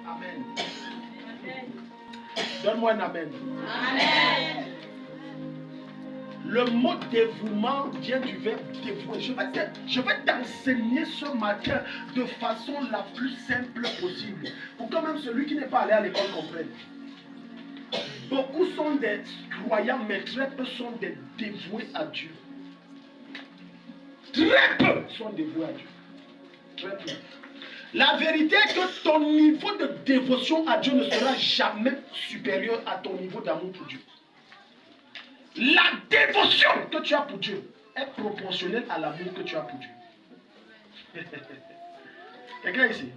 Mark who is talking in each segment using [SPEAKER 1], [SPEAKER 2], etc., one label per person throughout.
[SPEAKER 1] Amen. Donne-moi un amen.
[SPEAKER 2] Amen.
[SPEAKER 1] Le mot dévouement vient du verbe dévouer. Je vais t'enseigner ce matin de façon la plus simple possible. Pour que même celui qui n'est pas allé à l'école comprenne. Beaucoup sont des croyants, mais très peu sont des dévoués à Dieu. Très peu sont dévoués à Dieu. Très peu. La vérité est que ton niveau de dévotion à Dieu ne sera jamais supérieur à ton niveau d'amour pour Dieu. La dévotion que tu as pour Dieu est proportionnelle à l'amour que tu as pour Dieu. Quelqu'un ici?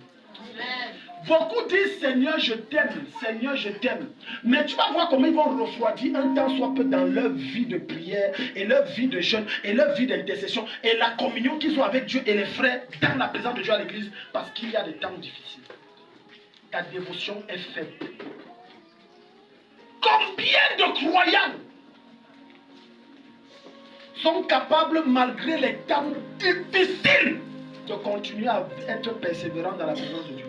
[SPEAKER 1] Beaucoup disent Seigneur je t'aime, Seigneur je t'aime. Mais tu vas voir comment ils vont refroidir un temps soit peu dans leur vie de prière et leur vie de jeûne et leur vie d'intercession et la communion qu'ils ont avec Dieu et les frères dans la présence de Dieu à l'église parce qu'il y a des temps difficiles. Ta dévotion est faible. Combien de croyants sont capables, malgré les temps difficiles, de continuer à être persévérants dans la présence de Dieu.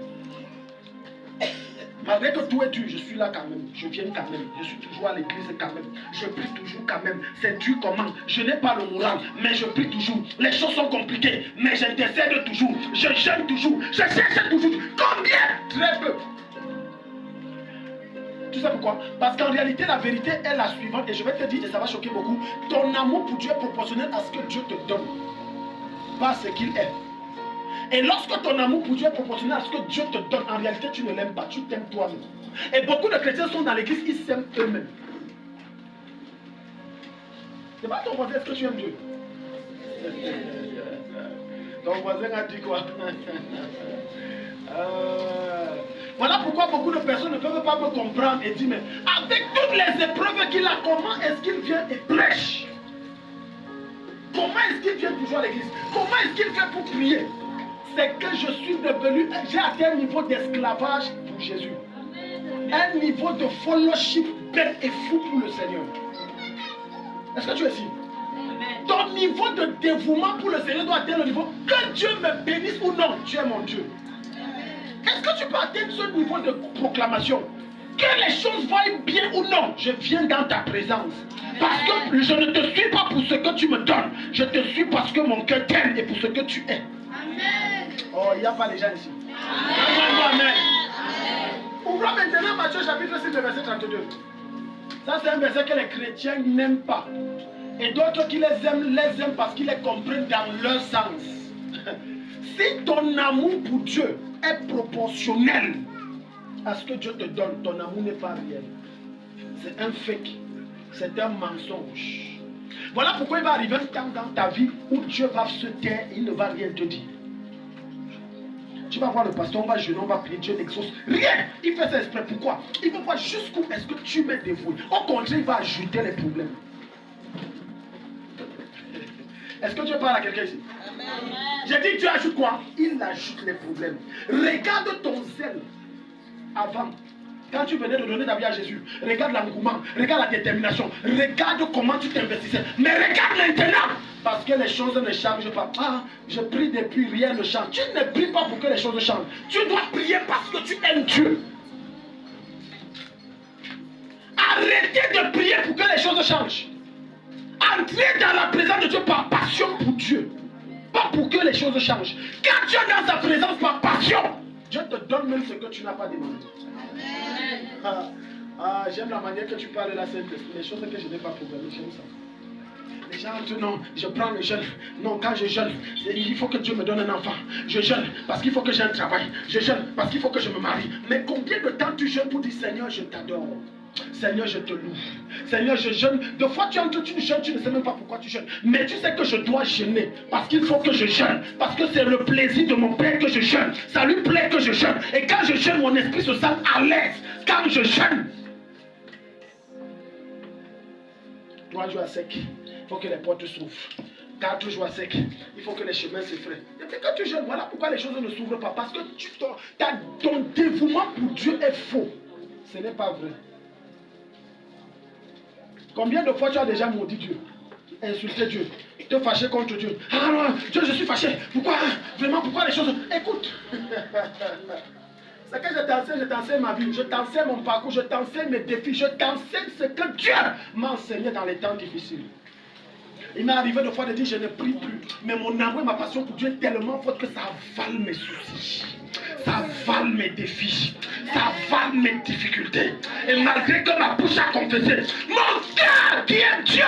[SPEAKER 1] Malgré que tout est dur, je suis là quand même, je viens quand même, je suis toujours à l'église quand même, je prie toujours quand même, c'est dur comment, je n'ai pas le moral, mais je prie toujours, les choses sont compliquées, mais j'intercède toujours, je jeûne toujours, je cherche toujours, combien? Très peu. Tu sais pourquoi? Parce qu'en réalité, la vérité est la suivante, et je vais te dire, et ça va choquer beaucoup, ton amour pour Dieu est proportionnel à ce que Dieu te donne, pas à ce qu'il est. Et lorsque ton amour pour Dieu est proportionnel à ce que Dieu te donne, en réalité, tu ne l'aimes pas, tu t'aimes toi-même. Et beaucoup de chrétiens sont dans l'église, ils s'aiment eux-mêmes. C'est pas ton voisin, est-ce que tu aimes Dieu? Ton voisin a dit quoi? Voilà pourquoi beaucoup de personnes ne peuvent pas me comprendre et dire, mais avec toutes les épreuves qu'il a, comment est-ce qu'il vient et prêche? Comment est-ce qu'il vient toujours à l'église? Comment est-ce qu'il fait pour prier? C'est que je suis devenu, j'ai atteint un niveau d'esclavage pour Jésus. Un niveau de fellowship bête et fou pour le Seigneur. Est-ce que tu es ici? Ton niveau de dévouement pour le Seigneur doit atteindre le niveau que Dieu me bénisse ou non, tu es mon Dieu. Est-ce que tu peux atteindre ce niveau de proclamation? Que les choses vaillent bien ou non, je viens dans ta présence. Parce que je ne te suis pas pour ce que tu me donnes. Je te suis parce que mon cœur t'aime et pour ce que tu es. Amen. Oh, il n'y a pas les gens ici. Amen. Amen. Ouvrons maintenant Matthieu chapitre 6, verset 32. Ça, c'est un verset que les chrétiens n'aiment pas. Et d'autres qui les aiment parce qu'ils les comprennent dans leur sens. Si ton amour pour Dieu est proportionnel à ce que Dieu te donne, ton amour n'est pas réel. C'est un fake. C'est un mensonge. Voilà pourquoi il va arriver un temps dans ta vie où Dieu va se taire et il ne va rien te dire. Tu vas voir le pasteur, on va jeûner, on va prier, Dieu n'exauce rien. Il fait ça exprès. Pourquoi? Il veut voir jusqu'où est-ce que tu m'es dévoué. Au contraire, il va ajouter les problèmes. Est-ce que Dieu parle à quelqu'un ici? Amen. J'ai dit, Dieu ajoute quoi? Il ajoute les problèmes. Regarde ton zèle avant. Quand tu venais de donner ta vie à Jésus, regarde l'engouement, regarde la détermination, regarde comment tu t'investissais. Mais regarde maintenant, parce que les choses ne changent pas. Ah, je prie depuis, rien ne change. Tu ne pries pas pour que les choses changent. Tu dois prier parce que tu aimes Dieu. Arrêtez de prier pour que les choses changent. Entrez dans la présence de Dieu par passion pour Dieu. Pas pour que les choses changent. Quand tu es dans sa présence par passion, Dieu te donne même ce que tu n'as pas demandé. J'aime la manière que tu parles là, c'est les choses que je n'ai pas programmées, j'aime ça. Les gens disent non, je prends le jeûne. Non, quand je jeûne, il faut que Dieu me donne un enfant. Je jeûne parce qu'il faut que j'ai un travail. Je jeûne parce qu'il faut que je me marie. Mais combien de temps tu jeûnes pour dire Seigneur, je t'adore? Seigneur, je te loue. Seigneur, je jeûne. Des fois, tu entres, tu jeûnes, tu ne sais même pas pourquoi tu jeûnes. Mais tu sais que je dois jeûner. Parce qu'il faut que je jeûne. Parce que c'est le plaisir de mon Père que je jeûne. Ça lui plaît que je jeûne. Et quand je jeûne, mon esprit se sent à l'aise. Quand je jeûne. 3 jours à sec. Il faut que les portes s'ouvrent. 4 jours à sec. Il faut que les chemins se fraient. Et puis quand tu jeûnes, voilà pourquoi les choses ne s'ouvrent pas. Parce que ton dévouement pour Dieu est faux. Ce n'est pas vrai. Combien de fois tu as déjà maudit Dieu, insulté Dieu, te fâché contre Dieu? Ah non, Dieu, je suis fâché. Pourquoi? Vraiment, pourquoi les choses? Écoute. C'est que je t'enseigne ma vie, je t'enseigne mon parcours, je t'enseigne mes défis, je t'enseigne ce que Dieu m'a enseigné dans les temps difficiles. Il m'est arrivé de fois de dire je ne prie plus, mais mon amour et ma passion pour Dieu est tellement forte que ça avale mes soucis, ça avale mes défis, ça avale mes difficultés. Et malgré que ma bouche a confessé, mon cœur qui est Dieu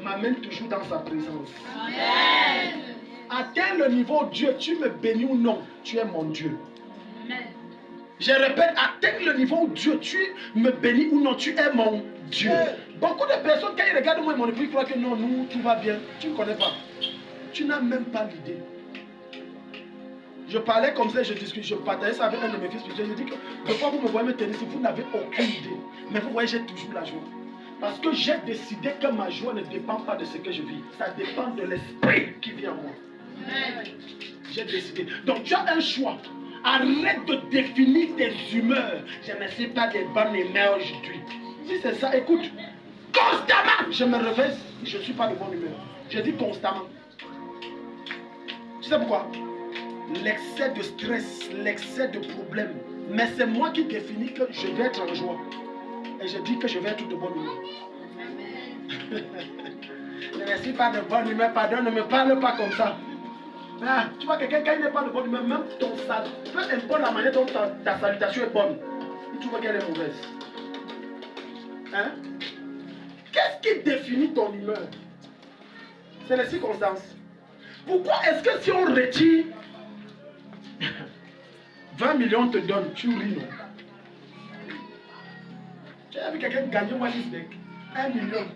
[SPEAKER 1] m'amène toujours dans sa présence. Amen. Atteins le niveau Dieu, tu me bénis ou non, tu es mon Dieu. Amen. Je répète, atteins le niveau Dieu, tu me bénis ou non, tu es mon Dieu. Beaucoup de personnes, quand ils regardent moi et mon époux, ils croient que non, nous, tout va bien. Tu ne connais pas. Tu n'as même pas l'idée. Je parlais comme ça, je discutais, je partageais ça avec un de mes fils. Je dis que des fois, vous me voyez me tenir ici, vous n'avez aucune idée. Mais vous voyez, j'ai toujours la joie. Parce que j'ai décidé que ma joie ne dépend pas de ce que je vis. Ça dépend de l'esprit qui vit en moi. J'ai décidé. Donc tu as un choix. Arrête de définir tes humeurs. Je ne suis pas de bonne humeur aujourd'hui. Si c'est ça, écoute. Constamment, je me réveille, je ne suis pas de bonne humeur. Je dis constamment. Tu sais pourquoi? L'excès de stress, l'excès de problèmes. Mais c'est moi qui définis que je vais être en joie. Et je dis que je vais être de bonne humeur. Je ne suis pas de bonne humeur, pardon, ne me parle pas comme ça. Ah, tu vois, quelqu'un qui n'est pas de bonne humeur, même ton salut, peu importe la manière dont ta salutation est bonne, tu vois qu'elle est mauvaise. Hein? Qu'est-ce qui définit ton humeur? C'est les circonstances. Pourquoi est-ce que si on retire 20 millions te donne, tu ris, non? J'ai vu quelqu'un gagner au Walisbeck 1 million.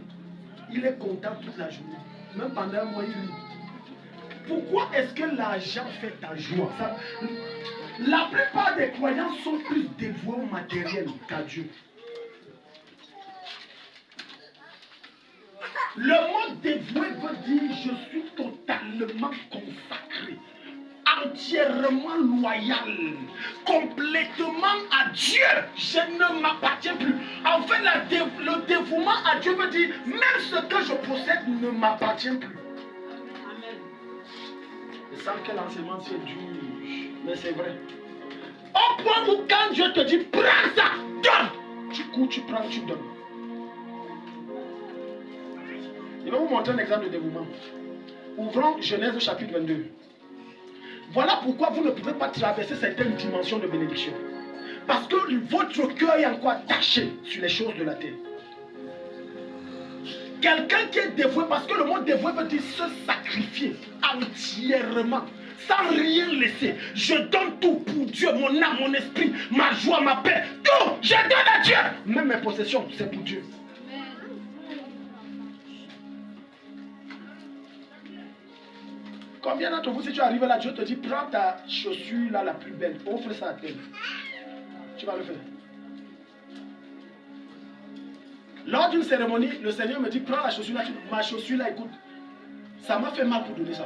[SPEAKER 1] Il est content toute la journée. Même pendant un mois, il rit. Pourquoi est-ce que l'argent fait ta joie? La plupart des croyants sont plus dévoués au matériel qu'à Dieu. Le mot dévoué veut dire je suis totalement consacré, entièrement loyal, complètement à Dieu. Je ne m'appartiens plus. En fait, le dévouement à Dieu veut dire même ce que je possède ne m'appartient plus. Je sens que l'enseignement c'est dur, mais c'est vrai. Au point où quand Dieu te dit prends ça, donne, tu cours, tu prends, tu donnes. Je vais vous montrer un exemple de dévouement. Ouvrons Genèse chapitre 22. Voilà pourquoi vous ne pouvez pas traverser certaines dimensions de bénédiction. Parce que votre cœur est encore attaché sur les choses de la terre. Quelqu'un qui est dévoué, parce que le mot dévoué veut dire se sacrifier entièrement, sans rien laisser. Je donne tout pour Dieu, mon âme, mon esprit, ma joie, ma paix, tout, je donne à Dieu. Même mes possessions, c'est pour Dieu. Combien d'entre vous, si tu arrives là, Dieu te dit, prends ta chaussure là, la plus belle, offre ça à terre. Tu vas le faire. Lors d'une cérémonie, le Seigneur me dit, prends la chaussure là, ma chaussure là, écoute, ça m'a fait mal pour donner ça.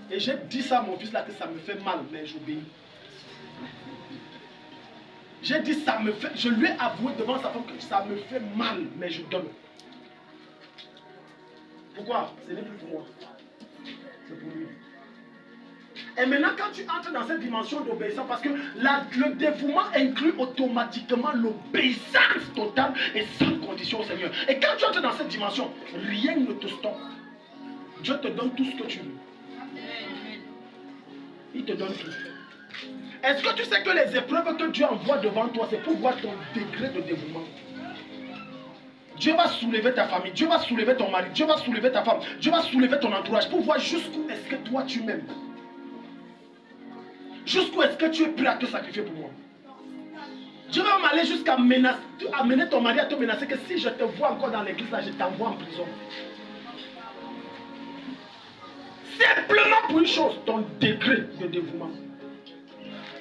[SPEAKER 1] Et j'ai dit ça à mon fils là, que ça me fait mal, mais j'obéis. J'ai dit, ça me fait, je lui ai avoué devant sa femme que ça me fait mal, mais je donne. Pourquoi? Ce n'est plus pour moi. C'est pour lui. Et maintenant, quand tu entres dans cette dimension d'obéissance, parce que le dévouement inclut automatiquement l'obéissance totale et sans condition au Seigneur. Et quand tu entres dans cette dimension, rien ne te stoppe. Dieu te donne tout ce que tu veux. Il te donne tout. Est-ce que tu sais que les épreuves que Dieu envoie devant toi, c'est pour voir ton degré de dévouement? Dieu va soulever ta famille, Dieu va soulever ton mari, Dieu va soulever ta femme, Dieu va soulever ton entourage pour voir jusqu'où est-ce que toi tu m'aimes. Jusqu'où est-ce que tu es prêt à te sacrifier pour moi? Dieu va m'aller jusqu'à amener ton mari à te menacer que si je te vois encore dans l'église là, je t'envoie en prison. Simplement pour une chose, ton degré de dévouement.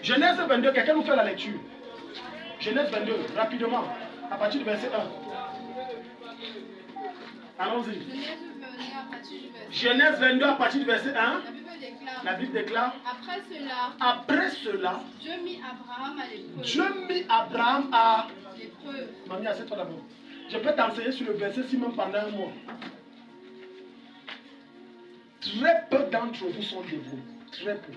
[SPEAKER 1] Genèse 22, quelqu'un nous fait la lecture. Genèse 22, rapidement, à partir du verset 1. Allons-y. Genèse 22 à partir du verset 1. La Bible déclare. Après cela,
[SPEAKER 2] Dieu mit Abraham à l'épreuve.
[SPEAKER 1] Dieu mit Abraham à l'épreuve. Mamie, assieds-toi d'abord. Je peux t'enseigner sur le verset si même pendant un mois. Très peu d'entre vous sont dévoués. Très peu.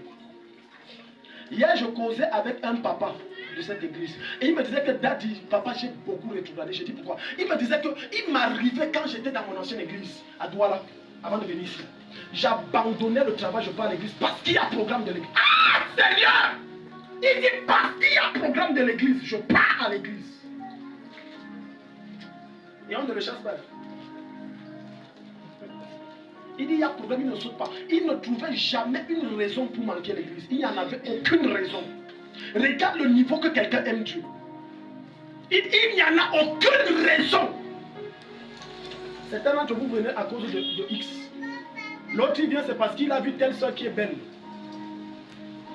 [SPEAKER 1] Hier, je causais avec un papa de cette église. Et il me disait que Daddy, papa, j'ai beaucoup rétrogradé. J'ai dit pourquoi. Il me disait qu'il m'arrivait quand j'étais dans mon ancienne église, à Douala, avant de venir ici. J'abandonnais le travail, je pars à l'église parce qu'il y a programme de l'église. Ah, Seigneur! Il dit parce qu'il y a programme de l'église, je pars à l'église. Et on ne le chasse pas. Il dit il y a problème, il ne saute pas. Il ne trouvait jamais une raison pour manquer l'église. Il n'y en avait aucune raison. Regarde le niveau que quelqu'un aime Dieu. Il n'y en a aucune raison. Certains d'entre vous venez à cause de X. L'autre il vient, c'est parce qu'il a vu telle soeur qui est belle.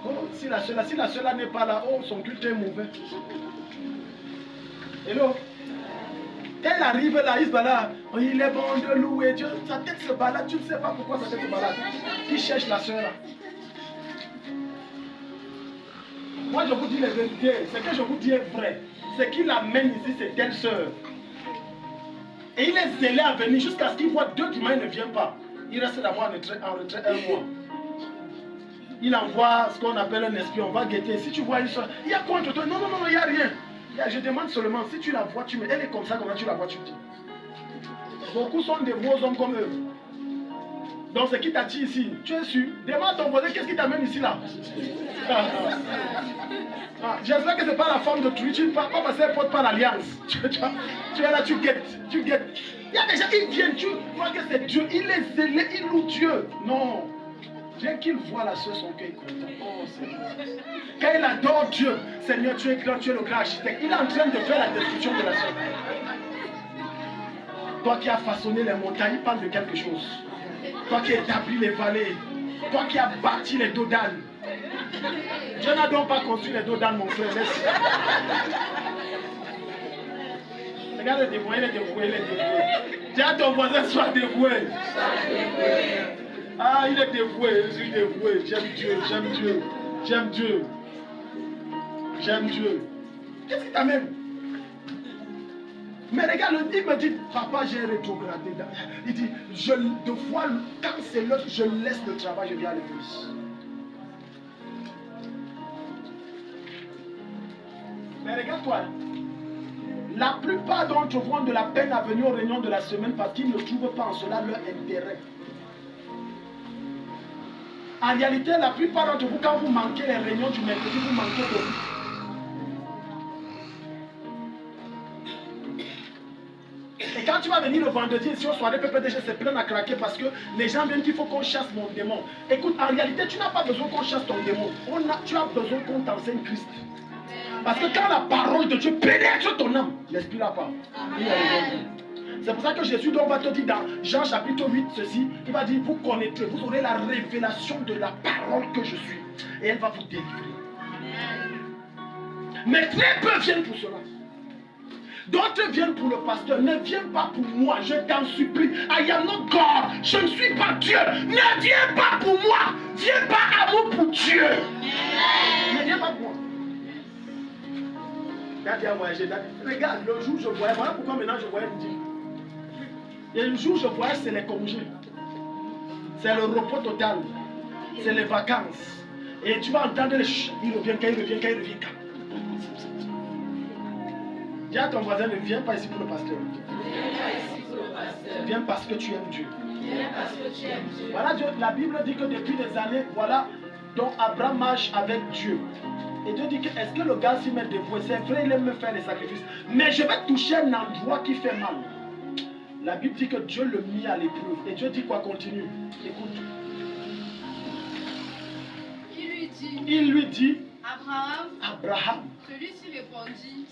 [SPEAKER 1] Oh, si la soeur n'est pas là, oh, son culte est mauvais. Hello? Elle arrive là, il se balade. Oh, il est bon de louer Dieu. Sa tête se balade, tu ne sais pas pourquoi sa tête se balade. Il cherche la soeur là. Moi je vous dis les vérités, ce que je vous dis est vrai. Ce qui l'amène ici, c'est telle soeur. Et il est zélé à venir jusqu'à ce qu'il voit 2 dimanches, il ne vient pas. Il reste d'abord en retrait 1 mois. Il envoie ce qu'on appelle un espion. On va guetter. Si tu vois une soeur, il y a quoi entre toi? Non, il n'y a rien. Je demande seulement, si tu la vois, tu me... Elle est comme ça, comment tu la vois, tu me dis. Beaucoup sont des gros hommes comme eux. Donc ce qui t'attire ici, tu es sûr? Demande à ton voisin, qu'est-ce qui t'amène ici là? J'espère que ce n'est pas la femme de Twitch, pas parce qu'elle ne porte pas l'alliance. Tu es là, tu guettes. Il y a des gens qui viennent, tu vois que c'est Dieu, il est zélé, il loue Dieu. Non. Dès qu'il voit la soeur, son cœur est content. Oh Seigneur. Quand il adore Dieu, Seigneur, tu es grand, tu es le grand architecte. Il est en train de faire la destruction de la soeur. Toi qui as façonné les montagnes, il parle de quelque chose. Toi qui as établi les vallées. Toi qui as bâti les dos d'âne. Dieu n'a donc pas construit les dos d'âne, mon frère. Regarde le dévoué, il est dévoué. Dis à ton voisin, sois dévoué. Ah, il est dévoué, je suis dévoué. J'aime Dieu. Qu'est-ce qui t'amène? Mais regarde, il me dit, papa, j'ai rétrogradé. Il dit, quand c'est l'heure, je laisse le travail, je viens à l'église. Mais regarde-toi, la plupart d'entre vous ont de la peine à venir aux réunions de la semaine parce qu'ils ne trouvent pas en cela leur intérêt. En réalité, la plupart d'entre vous, quand vous manquez les réunions du mercredi, vous manquez de vie. Et quand tu vas venir le vendredi ici au soirée, PPDG se plein à craquer parce que les gens viennent qu'il faut qu'on chasse mon démon. Écoute, en réalité, tu n'as pas besoin qu'on chasse ton démon. Tu as besoin qu'on t'enseigne Christ. Parce que quand la parole de Dieu pénètre ton âme, l'esprit n'a pas. C'est pour ça que Jésus donc va te dire dans Jean chapitre 8 ceci, il va dire, vous connaîtrez, vous aurez la révélation de la parole que je suis. Et elle va vous délivrer. Mais très peu viennent pour cela. D'autres viennent pour le pasteur. Ne viens pas pour moi, je t'en supplie. I am not God. Je ne suis pas Dieu. Ne viens pas pour moi. Viens par amour pour Dieu. Ne viens pas pour moi. Regarde, le jour où je voyais, voilà pourquoi maintenant je voyais me dire. Et le jour où je voyais, c'est les congés. C'est le repos total. C'est les vacances. Et tu vas entendre les chut, il revient quand. Dis à ton voisin, ne viens pas ici pour le pasteur. Viens parce que tu aimes Dieu. Voilà, Dieu, la Bible dit que depuis des années, voilà, donc Abraham marche avec Dieu. Et Dieu dit que est-ce que le gars s'y met dévoué? C'est vrai, il aime me faire les sacrifices. Mais je vais toucher un endroit qui fait mal. La Bible dit que Dieu le mit à l'épreuve. Et Dieu dit quoi? Continue. Écoute. Il lui dit Abraham.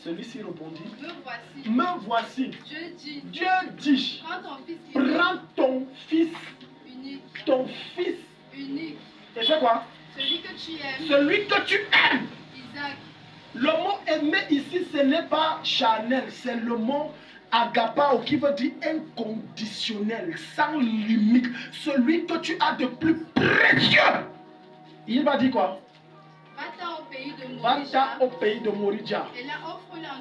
[SPEAKER 1] Celui-ci répondit. Me voici. Dieu dit. Prends ton fils unique. Et fais quoi? Celui que tu aimes. Isaac. Le mot aimer ici, ce n'est pas charnel, c'est le mot agapao qui veut dire inconditionnel, sans limite, celui que tu as de plus précieux. Il va dire quoi? Va-t'en au pays de Moridja.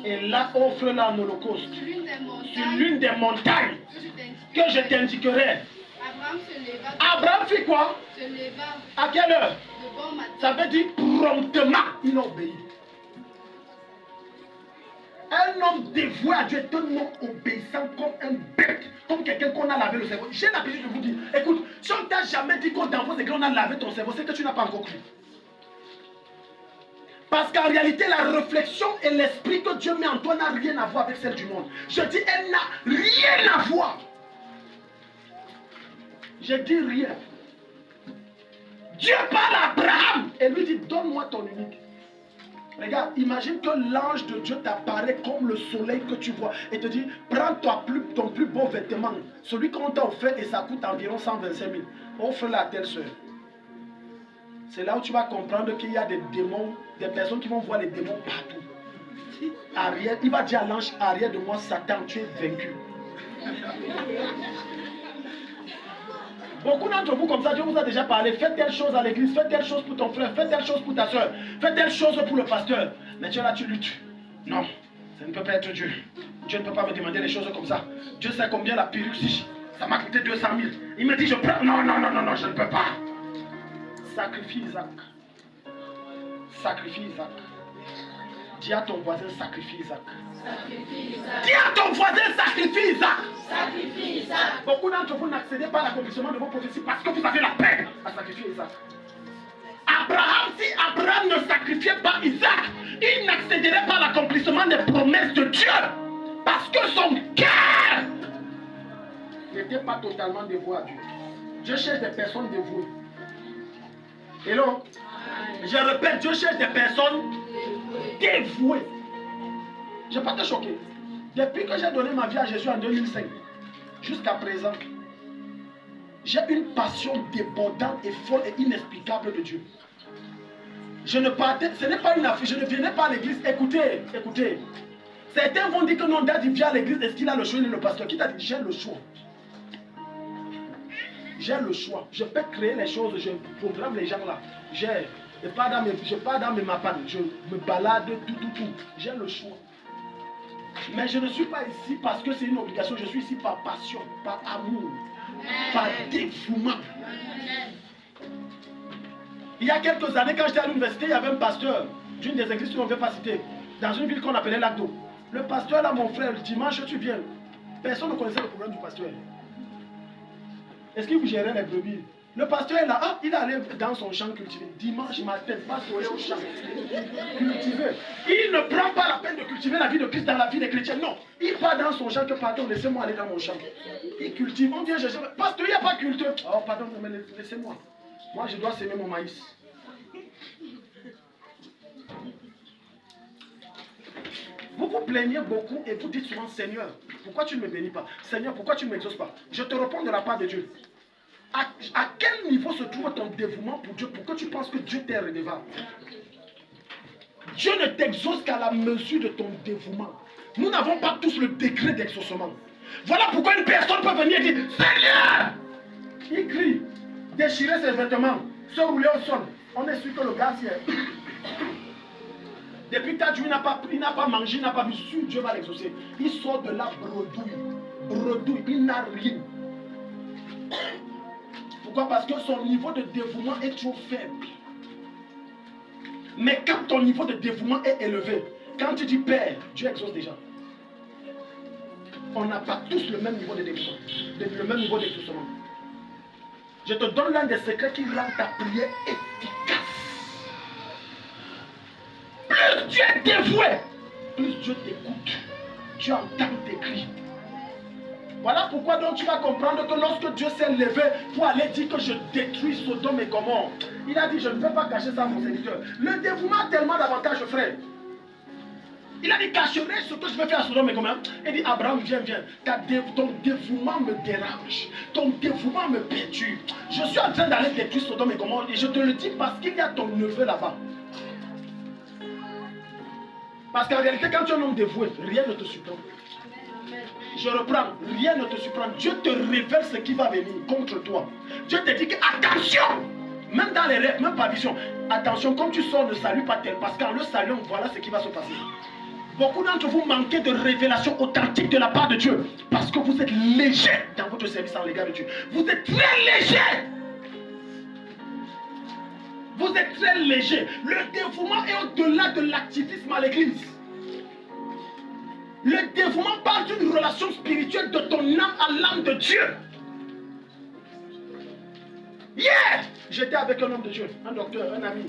[SPEAKER 1] Et là, offre-la en holocauste. Sur l'une des montagnes que je t'indiquerai. Abraham fit quoi? À quelle heure? Ça veut dire promptement, il a obéi. Un homme dévoué à Dieu est un homme obéissant comme un bête, comme quelqu'un qu'on a lavé le cerveau. J'ai l'habitude de vous dire, écoute, si on t'a jamais dit qu'on dans vos églises on a lavé ton cerveau, c'est que tu n'as pas encore cru. Parce qu'en réalité, la réflexion et l'esprit que Dieu met en toi n'a rien à voir avec celle du monde. Je dis, elle n'a rien à voir. Je dis rien. Dieu parle à Abraham et lui dit, donne-moi ton unique. Regarde, imagine que l'ange de Dieu t'apparaît comme le soleil que tu vois et te dit, prends ton plus beau vêtement, celui qu'on t'a offert et ça coûte environ 125 000. Offre-le à telle soeur. C'est là où tu vas comprendre qu'il y a des démons, des personnes qui vont voir les démons partout. Arrière, il va dire à l'ange, arrière de moi, Satan, tu es vaincu. Beaucoup d'entre vous, comme ça, Dieu vous a déjà parlé. Faites telle chose à l'église, faites telle chose pour ton frère, faites telle chose pour ta soeur, faites telle chose pour le pasteur. Mais tu es là, tu luttes. Non, ça ne peut pas être Dieu. Dieu ne peut pas me demander les choses comme ça. Dieu sait combien la perruque, ça m'a coûté 200 000. Il me dit, je prends. Non, non, non, non, non, je ne peux pas. Sacrifie Isaac. Sacrifie Isaac. Dis à ton voisin, sacrifie Isaac. Dis à ton voisin, sacrifie Isaac.
[SPEAKER 2] Sacrifie Isaac.
[SPEAKER 1] Beaucoup d'entre vous n'accédez pas à l'accomplissement de vos prophéties parce que vous avez la peine à sacrifier Isaac. Abraham, si Abraham ne sacrifiait pas Isaac, il n'accéderait pas à l'accomplissement des promesses de Dieu. Parce que son cœur n'était pas totalement dévoué à Dieu. Dieu cherche des personnes dévouées. Hello? Je répète, Dieu cherche des personnes dévouées. Je ne vais pas te choquer. Depuis que j'ai donné ma vie à Jésus en 2005, jusqu'à présent, j'ai une passion débordante et folle et inexplicable de Dieu. Je ne partais, ce n'est pas une affaire, je ne venais pas à l'église. Écoutez, écoutez. Certains vont dire que non, Dad, il vient à l'église, est-ce qu'il a le choix? Il est le pasteur. Qui t'a dit? J'ai le choix. J'ai le choix. Je peux créer les choses, je programme les gens là. Je pars dans mes mapanes, je me balade, tout. J'ai le choix. Mais je ne suis pas ici parce que c'est une obligation, je suis ici par passion, par amour, par dévouement. Il y a quelques années, quand j'étais à l'université, il y avait un pasteur d'une des églises qu'on ne veut pas citer, dans une ville qu'on appelait Lagdo. Le pasteur là, mon frère, le dimanche, tu viens. Personne ne connaissait le problème du pasteur. Est-ce qu'il vous gérait les brebis? Le pasteur est là, ah, il est allé dans son champ cultiver. Dimanche matin, pasteur est au champ. Cultiver. Il ne prend pas la peine de cultiver la vie de Christ dans la vie des chrétiens. Non. Il part dans son champ que, pardon, laissez-moi aller dans mon champ. Il cultive. On vient chercher. Pasteur, il n'y a pas culture. Oh, pardon, mais laissez-moi. Moi, je dois s'aimer mon maïs. Vous vous plaignez beaucoup et vous dites souvent, Seigneur, pourquoi tu ne me bénis pas? Seigneur, pourquoi tu ne m'exauces pas? Je te réponds de la part de Dieu. À quel niveau se trouve ton dévouement pour Dieu pour que tu penses que Dieu t'est redevable? Dieu ne t'exauce qu'à la mesure de ton dévouement. Nous n'avons pas tous le décret d'exaucement. Voilà pourquoi une personne peut venir et dire, Seigneur! Il crie, déchirer ses vêtements, se rouler au sol. On est sûr que le gars est. Depuis 4 jours, il n'a pas mangé, il n'a pas vu, sûr Dieu va l'exaucer. Il sort de là bredouille, il n'a rien. Pourquoi? Parce que son niveau de dévouement est trop faible. Mais quand ton niveau de dévouement est élevé, quand tu dis Père, Dieu exauce déjà. On n'a pas tous le même niveau de dévouement, le même niveau d'exaucement. Je te donne l'un des secrets qui rend ta prière efficace. Plus Dieu est dévoué, plus Dieu t'écoute. Tu entends tes cris. Voilà pourquoi donc tu vas comprendre que lorsque Dieu s'est levé pour aller dire que je détruis Sodome et Gomorrhe, il a dit je ne vais pas cacher ça à mon serviteur. Le dévouement a tellement d'avantages, frère. Il a dit cacherai ce que je vais faire à Sodome et Gomorrhe. Il dit Abraham, viens. Ton dévouement me dérange. Ton dévouement me perturbe. Je suis en train d'aller détruire Sodome et Gomorrhe et je te le dis parce qu'il y a ton neveu là-bas. Parce qu'en réalité, quand tu es un homme dévoué, rien ne te surprend. Je reprends, rien ne te surprend. Dieu te révèle ce qui va venir contre toi. Dieu te dit que attention, même dans les rêves, même pas vision, attention, comme tu sors, ne salue pas tel, parce qu'en le saluant, voilà ce qui va se passer. Beaucoup d'entre vous manquez de révélation authentique de la part de Dieu, parce que vous êtes léger dans votre service en l'égard de Dieu. Vous êtes très léger. Vous êtes très léger. Le dévouement est au-delà de l'activisme à l'église. Le dévouement parle d'une relation spirituelle de ton âme à l'âme de Dieu. Hier, j'étais avec un homme de Dieu, un docteur, un ami.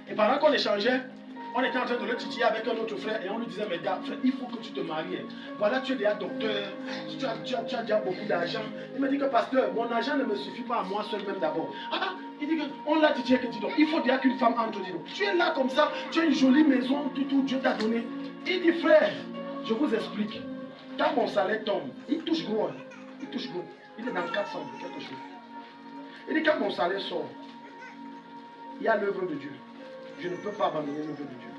[SPEAKER 1] Et pendant qu'on échangeait, on était en train de le titiller avec un autre frère et on lui disait, mais gars, frère, il faut que tu te maries. Voilà, tu es déjà docteur, tu as déjà beaucoup d'argent. Il me dit que pasteur, mon argent ne me suffit pas à moi seul même d'abord. Il dit qu'on l'a titillé, que dit donc, il faut déjà qu'une femme entre, dis donc. Tu es là comme ça, tu as une jolie maison, tout Dieu t'a donné. Il dit, frère, je vous explique. Quand mon salaire tombe, il touche gros. Il touche gros. Il est dans 400, quelque chose. Il dit, quand mon salaire sort, il y a l'œuvre de Dieu. Je ne peux pas abandonner l'œuvre de Dieu.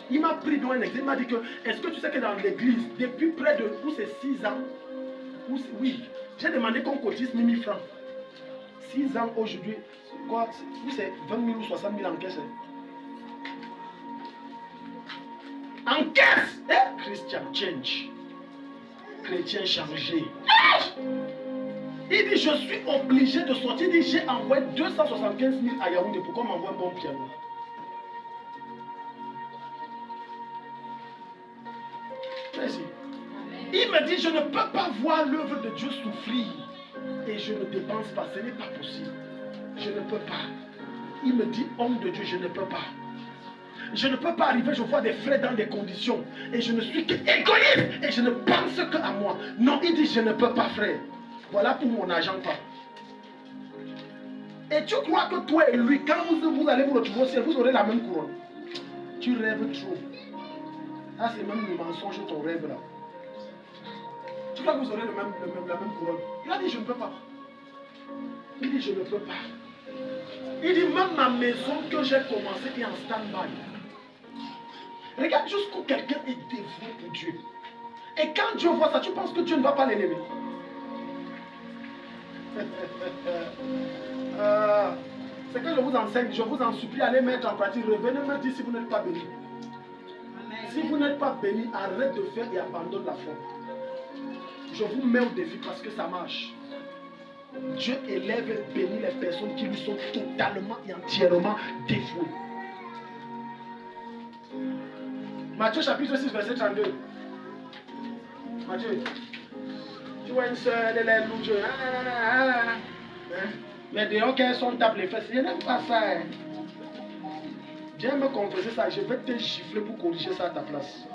[SPEAKER 1] Il m'a pris dans un exemple. Il m'a dit que, est-ce que tu sais que dans l'église, depuis près de, où c'est 6 ans, oui, j'ai demandé qu'on cotise 1000 francs. 6 ans aujourd'hui, quoi, où c'est 20 000 ou 60 000 en caisse. En caisse! Christian change. Chrétien changé. Il dit, je suis obligé de sortir. Il dit, j'ai envoyé 275 000 à Yaoundé pour qu'on m'envoie un bon piano. Merci. Il me dit, je ne peux pas voir l'œuvre de Dieu souffrir et je ne dépense pas. Ce n'est pas possible. Je ne peux pas. Il me dit, homme de Dieu, je ne peux pas. Je ne peux pas arriver, je vois des frères dans des conditions et je ne suis qu'égoïste et je ne pense qu'à moi. Non, il dit, je ne peux pas, frère. Voilà pour mon argent, pas. Et tu crois que toi et lui, quand vous allez vous retrouver au ciel, vous aurez la même couronne. Tu rêves trop. Ah, c'est même le mensonge, ton rêve là. Tu crois que vous aurez la même couronne. Il a dit, je ne peux pas. Il dit, je ne peux pas. Il dit, même ma maison que j'ai commencé est en stand-by. Regarde jusqu'où quelqu'un est dévoué pour Dieu. Et quand Dieu voit ça, tu penses que Dieu ne va pas l'élever. C'est que je vous enseigne, je vous en supplie, allez mettre en pratique. Revenez me dire si vous n'êtes pas béni. Si vous n'êtes pas béni, arrête de faire et abandonne la foi. Je vous mets au défi parce que ça marche. Dieu élève et bénit les personnes qui lui sont totalement et entièrement dévouées. Matthieu chapitre 6, verset 32. Matthieu. Tu vois une soeur, elle est louche. Mais dehors qu'elles sont tape les fesses. Je n'aime pas ça. Viens me confesser ça. Je vais te gifler pour corriger ça à ta place.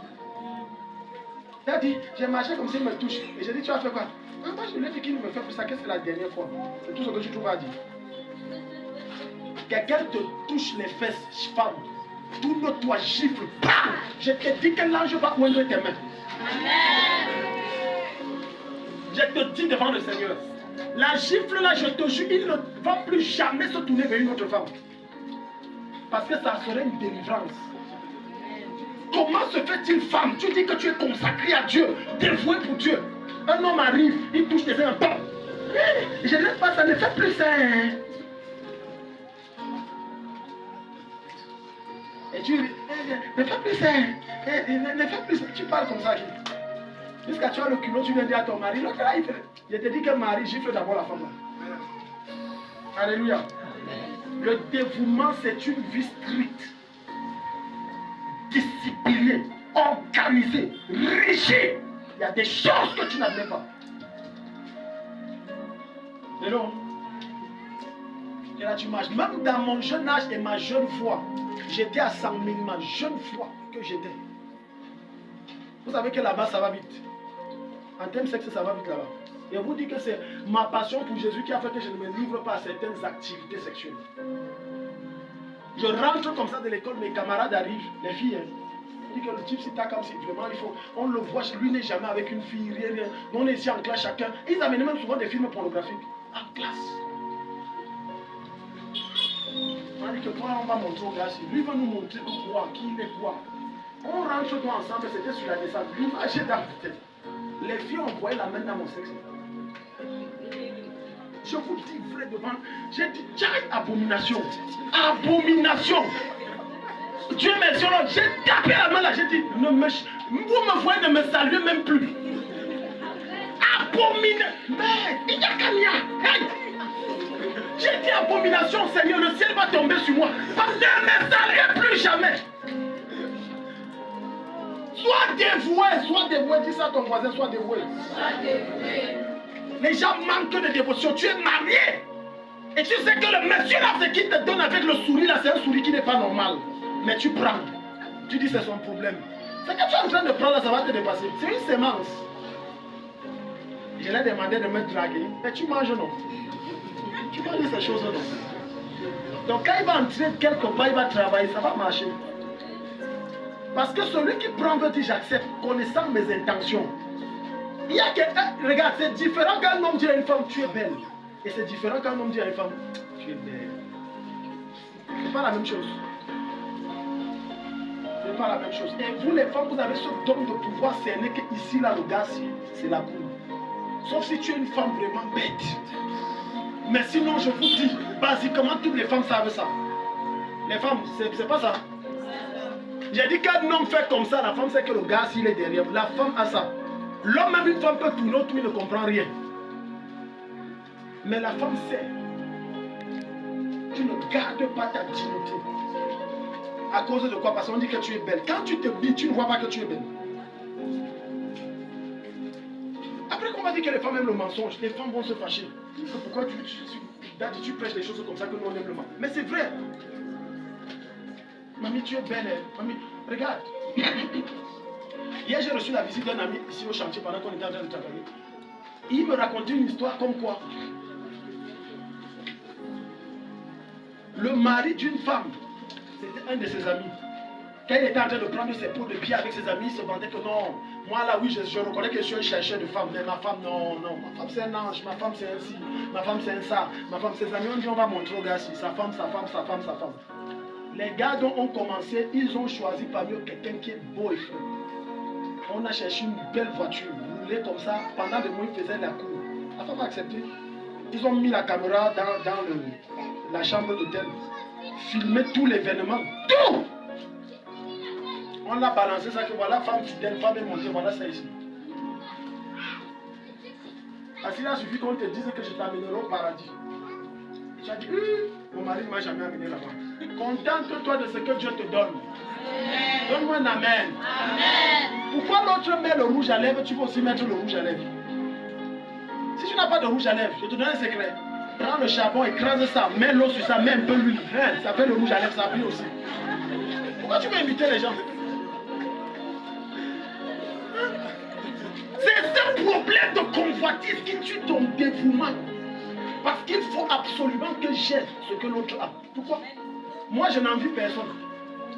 [SPEAKER 1] Elle a dit, j'ai marché comme s'il me touche. Et j'ai dit, tu as fait quoi? Moi, je lui ai dit qu'il ne me fait plus ça. Qu'est-ce que c'est la dernière fois? C'est tout ce que tu trouves à dire. Quelqu'un te touche les fesses, femme. Tourne-toi, gifle. Bam! Je te dis que l'ange va oindre tes mains. Amen. Je te dis devant le Seigneur. La gifle là, je te jure, il ne va plus jamais se tourner vers une autre femme. Parce que ça serait une délivrance. Comment se fait-il, femme? Tu dis que tu es consacré à Dieu, dévoué pour Dieu. Un homme arrive, il touche tes mains, bam! Je n'aime pas, ça ne fait plus ça. Et tu ne fais plus ça. Ne fais plus ça. Tu parles comme ça. Jusqu'à tu as le culot, tu viens dire à ton mari. L'autre là, il fait. Je te dis que Marie gifle d'abord la femme là. Alléluia. Le dévouement, c'est une vie stricte, disciplinée, organisée, rigide. Il y a des choses que tu n'admets pas. Et non. Et là, tu marches. Même dans mon jeune âge et ma jeune foi, j'étais à 100 000, ma jeune foi que j'étais. Vous savez que là-bas, ça va vite. En termes sexe, ça va vite là-bas. Et on vous dit que c'est ma passion pour Jésus qui a fait que je ne me livre pas à certaines activités sexuelles. Je rentre comme ça de l'école, mes camarades arrivent, les filles. On dit que le type, c'est comme si vraiment il faut. On le voit, lui n'est jamais avec une fille, rien. On est ici en classe chacun. Ils amènent même souvent des films pornographiques. En classe. On dit que toi, on va montrer au gars, lui va nous montrer quoi, qui il est quoi. On rentre tous ensemble, c'était sur la descente. L'image est dans la tête. Les filles ont envoyé la main dans mon sexe. Je vous dis vrai devant. J'ai dit, tiens, abomination. Abomination. Dieu merci, j'ai tapé la main là, j'ai dit, vous me voyez, ne me saluez même plus. Abomination. Mais, il y a qu'à hey. J'ai dit abomination, Seigneur, le ciel va tomber sur moi. Parce que ne me saluez plus jamais. Sois dévoué, sois dévoué. Dis ça à ton voisin, sois dévoué. Les gens manquent de dévotion. Tu es marié. Et tu sais que le monsieur là, ce qu'il te donne avec le sourire là, c'est un sourire qui n'est pas normal. Mais tu prends. Tu dis c'est son problème. Ce que tu es en train de prendre là, ça va te dépasser. C'est une sémence. Je l'ai demandé de me draguer. Mais tu manges non. Tu manges ces choses non. Donc quand il va entrer quelque part, il va travailler, ça va marcher. Parce que celui qui prend veut dire j'accepte, connaissant mes intentions. Il y a quelqu'un, regarde, c'est différent qu'un homme dit à une femme, tu es belle. Et c'est différent qu'un homme dit à une femme, tu es belle. C'est pas la même chose. C'est pas la même chose. Et vous les femmes, vous avez ce don de pouvoir cerner que ici, là, le gars, c'est la cour. Sauf si tu es une femme vraiment bête. Mais sinon, je vous dis, basiquement, toutes les femmes savent ça. Les femmes, c'est pas ça. J'ai dit qu'un homme fait comme ça, la femme sait que le gars, s'il est derrière, la femme a ça. L'homme, même une femme peut tourner autour, il ne comprend rien. Mais la femme sait. Tu ne gardes pas ta dignité. À cause de quoi? Parce qu'on dit que tu es belle. Quand tu te dis, tu ne vois pas que tu es belle. Après qu'on va dire que les femmes aiment le mensonge, les femmes vont se fâcher. Pourquoi tu prêches des choses comme ça que nous on aime le mensonge? Mais c'est vrai. Mamie, tu es belle. Hein? Mamie, regarde. Hier, j'ai reçu la visite d'un ami ici au chantier pendant qu'on était en train de travailler. Il me racontait une histoire comme quoi le mari d'une femme, c'était un de ses amis. Quand il était en train de prendre ses pots de pied avec ses amis, il se vendait que non, moi là oui, je reconnais que je suis un chercheur de femmes, mais ma femme, non, ma femme c'est un ange, ma femme c'est un ci, ma femme c'est un ça, ma femme, ses amis ont dit on va montrer au gars si, sa femme. Les gars dont on commençait, ils ont choisi parmi eux quelqu'un qui est beau et fin. On a cherché une belle voiture, roulée comme ça, pendant des mois ils faisaient la cour. La femme a accepté. Ils ont mis la caméra dans la chambre d'hôtel, filmé tout l'événement, tout. On l'a balancé ça que voilà, femme fidèle, femme est montée, voilà ça ici. Parce qu'il a suffi qu'on te dise que je t'amènerai au paradis. Et tu as dit, mon mari ne m'a jamais amené là-bas. Contente-toi de ce que Dieu te donne. Donne-moi un amen. Amen. Pourquoi l'autre met le rouge à lèvres, tu peux aussi mettre le rouge à lèvres. Si tu n'as pas de rouge à lèvres, je te donne un secret. Prends le charbon, écrase ça, mets l'eau sur ça, mets un peu l'huile. Ça fait le rouge à lèvres, ça brille aussi. Pourquoi tu veux inviter les gens? C'est ce problème de convoitise qui tue ton dévouement. Parce qu'il faut absolument que j'aie ce que l'autre a. Pourquoi? Moi, je n'envie personne.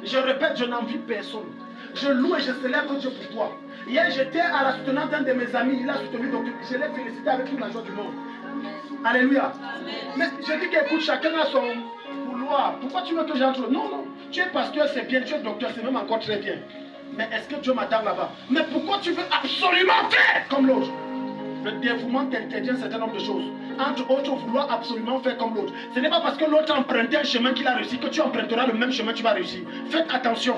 [SPEAKER 1] Je répète, je n'envie personne. Je loue et je célèbre Dieu pour toi. Hier, j'étais à la soutenance d'un de mes amis. Il a soutenu, donc je l'ai félicité avec toute la joie du monde. Alléluia. Mais je dis qu'écoute, chacun a son couloir. Pourquoi tu veux que j'entre? Non, non. Tu es pasteur, c'est bien. Tu es docteur, c'est même encore très bien. Mais est-ce que Dieu m'attend là-bas? Mais pourquoi tu veux absolument faire comme l'autre? Le dévouement t'interdit un certain nombre de choses. Entre autres, vouloir absolument faire comme l'autre. Ce n'est pas parce que l'autre a emprunté un chemin qu'il a réussi que tu emprunteras le même chemin, tu vas réussir. Faites attention.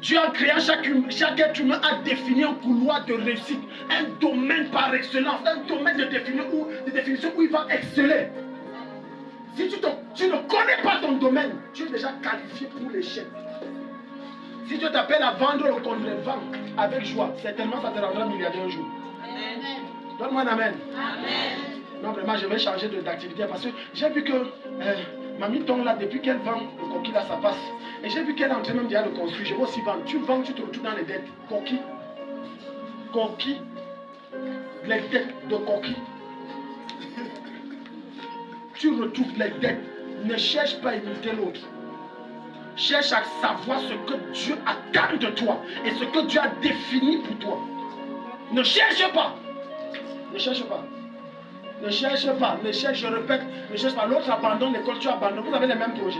[SPEAKER 1] Dieu en créant chaque être humain a défini un couloir de réussite, un domaine par excellence, un domaine de définition où il va exceller. Si tu ne connais pas ton domaine, tu es déjà qualifié pour l'échec. Si Dieu t'appelle à vendre le contraire, vends avec joie. Certainement, ça te rendra milliardaire un jour. Amen. Donne-moi un amen. Amen. Non, vraiment, je vais changer d'activité parce que j'ai vu que Mamie Tong, là, depuis qu'elle vend le coquille, là, ça passe. Et j'ai vu qu'elle est en train même déjà de construire. Je vais aussi vendre. Tu vends, tu te retrouves dans les dettes. Coquille. Coquille. Les dettes de coquille. Tu retrouves les dettes. Ne cherche pas à imiter l'autre. Cherche à savoir ce que Dieu attend de toi et ce que Dieu a défini pour toi. Ne cherche pas. Ne cherche pas. Ne cherche pas. Ne cherche, je répète, ne cherche pas. L'autre abandonne l'école, tu abandonnes. Vous avez les mêmes projets.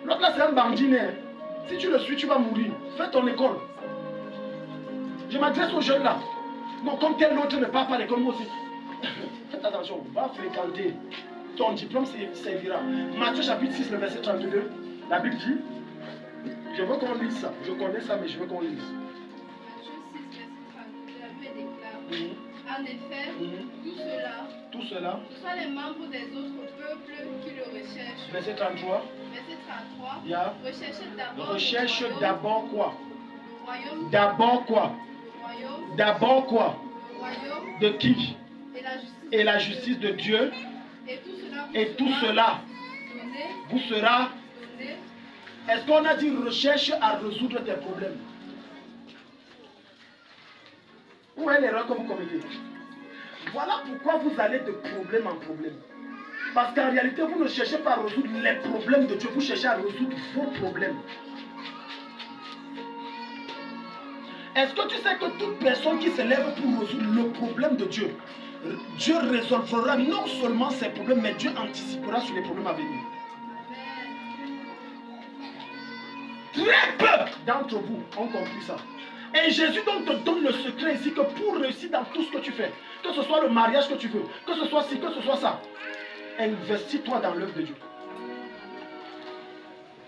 [SPEAKER 1] L'autre là, c'est un bandit. Si tu le suis, tu vas mourir. Fais ton école. Je m'adresse aux jeunes là. Non, comme tel autre ne part pas à l'école, moi aussi. Faites attention, va fréquenter. Ton diplôme servira. Matthieu chapitre 6, le verset 32. La Bible dit, je veux qu'on lise ça. Je connais ça, mais je veux qu'on lise.
[SPEAKER 3] Matthieu 6, verset 32, la Bible déclare, en effet, tout cela, soit les membres des autres peuples qui le recherchent.
[SPEAKER 1] Verset 33.
[SPEAKER 3] Verset 33,
[SPEAKER 1] Yeah. Recherche d'abord quoi?
[SPEAKER 3] royaume.
[SPEAKER 1] D'abord quoi?
[SPEAKER 3] Le royaume.
[SPEAKER 1] D'abord quoi?
[SPEAKER 3] Le royaume.
[SPEAKER 1] De qui?
[SPEAKER 3] Et
[SPEAKER 1] la justice de Dieu.
[SPEAKER 3] Et tout cela
[SPEAKER 1] vous sera
[SPEAKER 3] donné.
[SPEAKER 1] Est-ce qu'on a dit recherche à résoudre tes problèmes? Où est l'erreur que vous commettez? Voilà pourquoi vous allez de problème en problème. Parce qu'en réalité, vous ne cherchez pas à résoudre les problèmes de Dieu, vous cherchez à résoudre vos problèmes. Est-ce que tu sais que toute personne qui se lève pour résoudre le problème de Dieu, Dieu résolvera non seulement ses problèmes, mais Dieu anticipera sur les problèmes à venir. Très peu d'entre vous ont compris ça. Et Jésus donc te donne le secret ici que pour réussir dans tout ce que tu fais, que ce soit le mariage que tu veux, que ce soit ci, que ce soit ça, investis-toi dans l'œuvre de Dieu.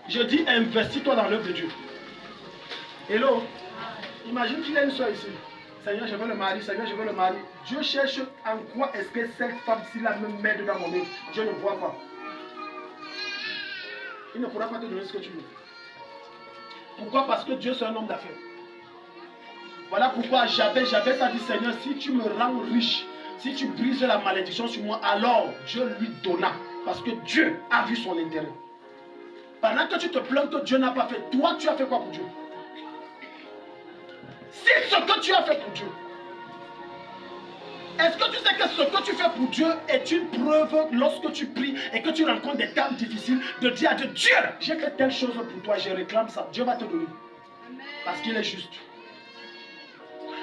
[SPEAKER 1] Je dis investis-toi dans l'œuvre de Dieu. Hello? Imagine qu'il y a une soeur ici. Seigneur, je veux le mari, Seigneur, je veux le mari. Dieu cherche en quoi est-ce que cette femme-ci la même m'aide dans mon œuvre. Dieu ne voit pas. Il ne pourra pas te donner ce que tu veux. Pourquoi? Parce que Dieu c'est un homme d'affaires. Voilà pourquoi Jabez a dit, Seigneur, si tu me rends riche, si tu brises la malédiction sur moi, alors Dieu lui donna. Parce que Dieu a vu son intérêt. Pendant que tu te plains que Dieu n'a pas fait, toi tu as fait quoi pour Dieu? C'est ce que tu as fait pour Dieu. Est-ce que tu sais que ce que tu fais pour Dieu est une preuve lorsque tu pries et que tu rencontres des temps difficiles de dire à Dieu, Dieu, j'ai fait telle chose pour toi, je réclame ça. Dieu va te donner. Parce qu'il est juste.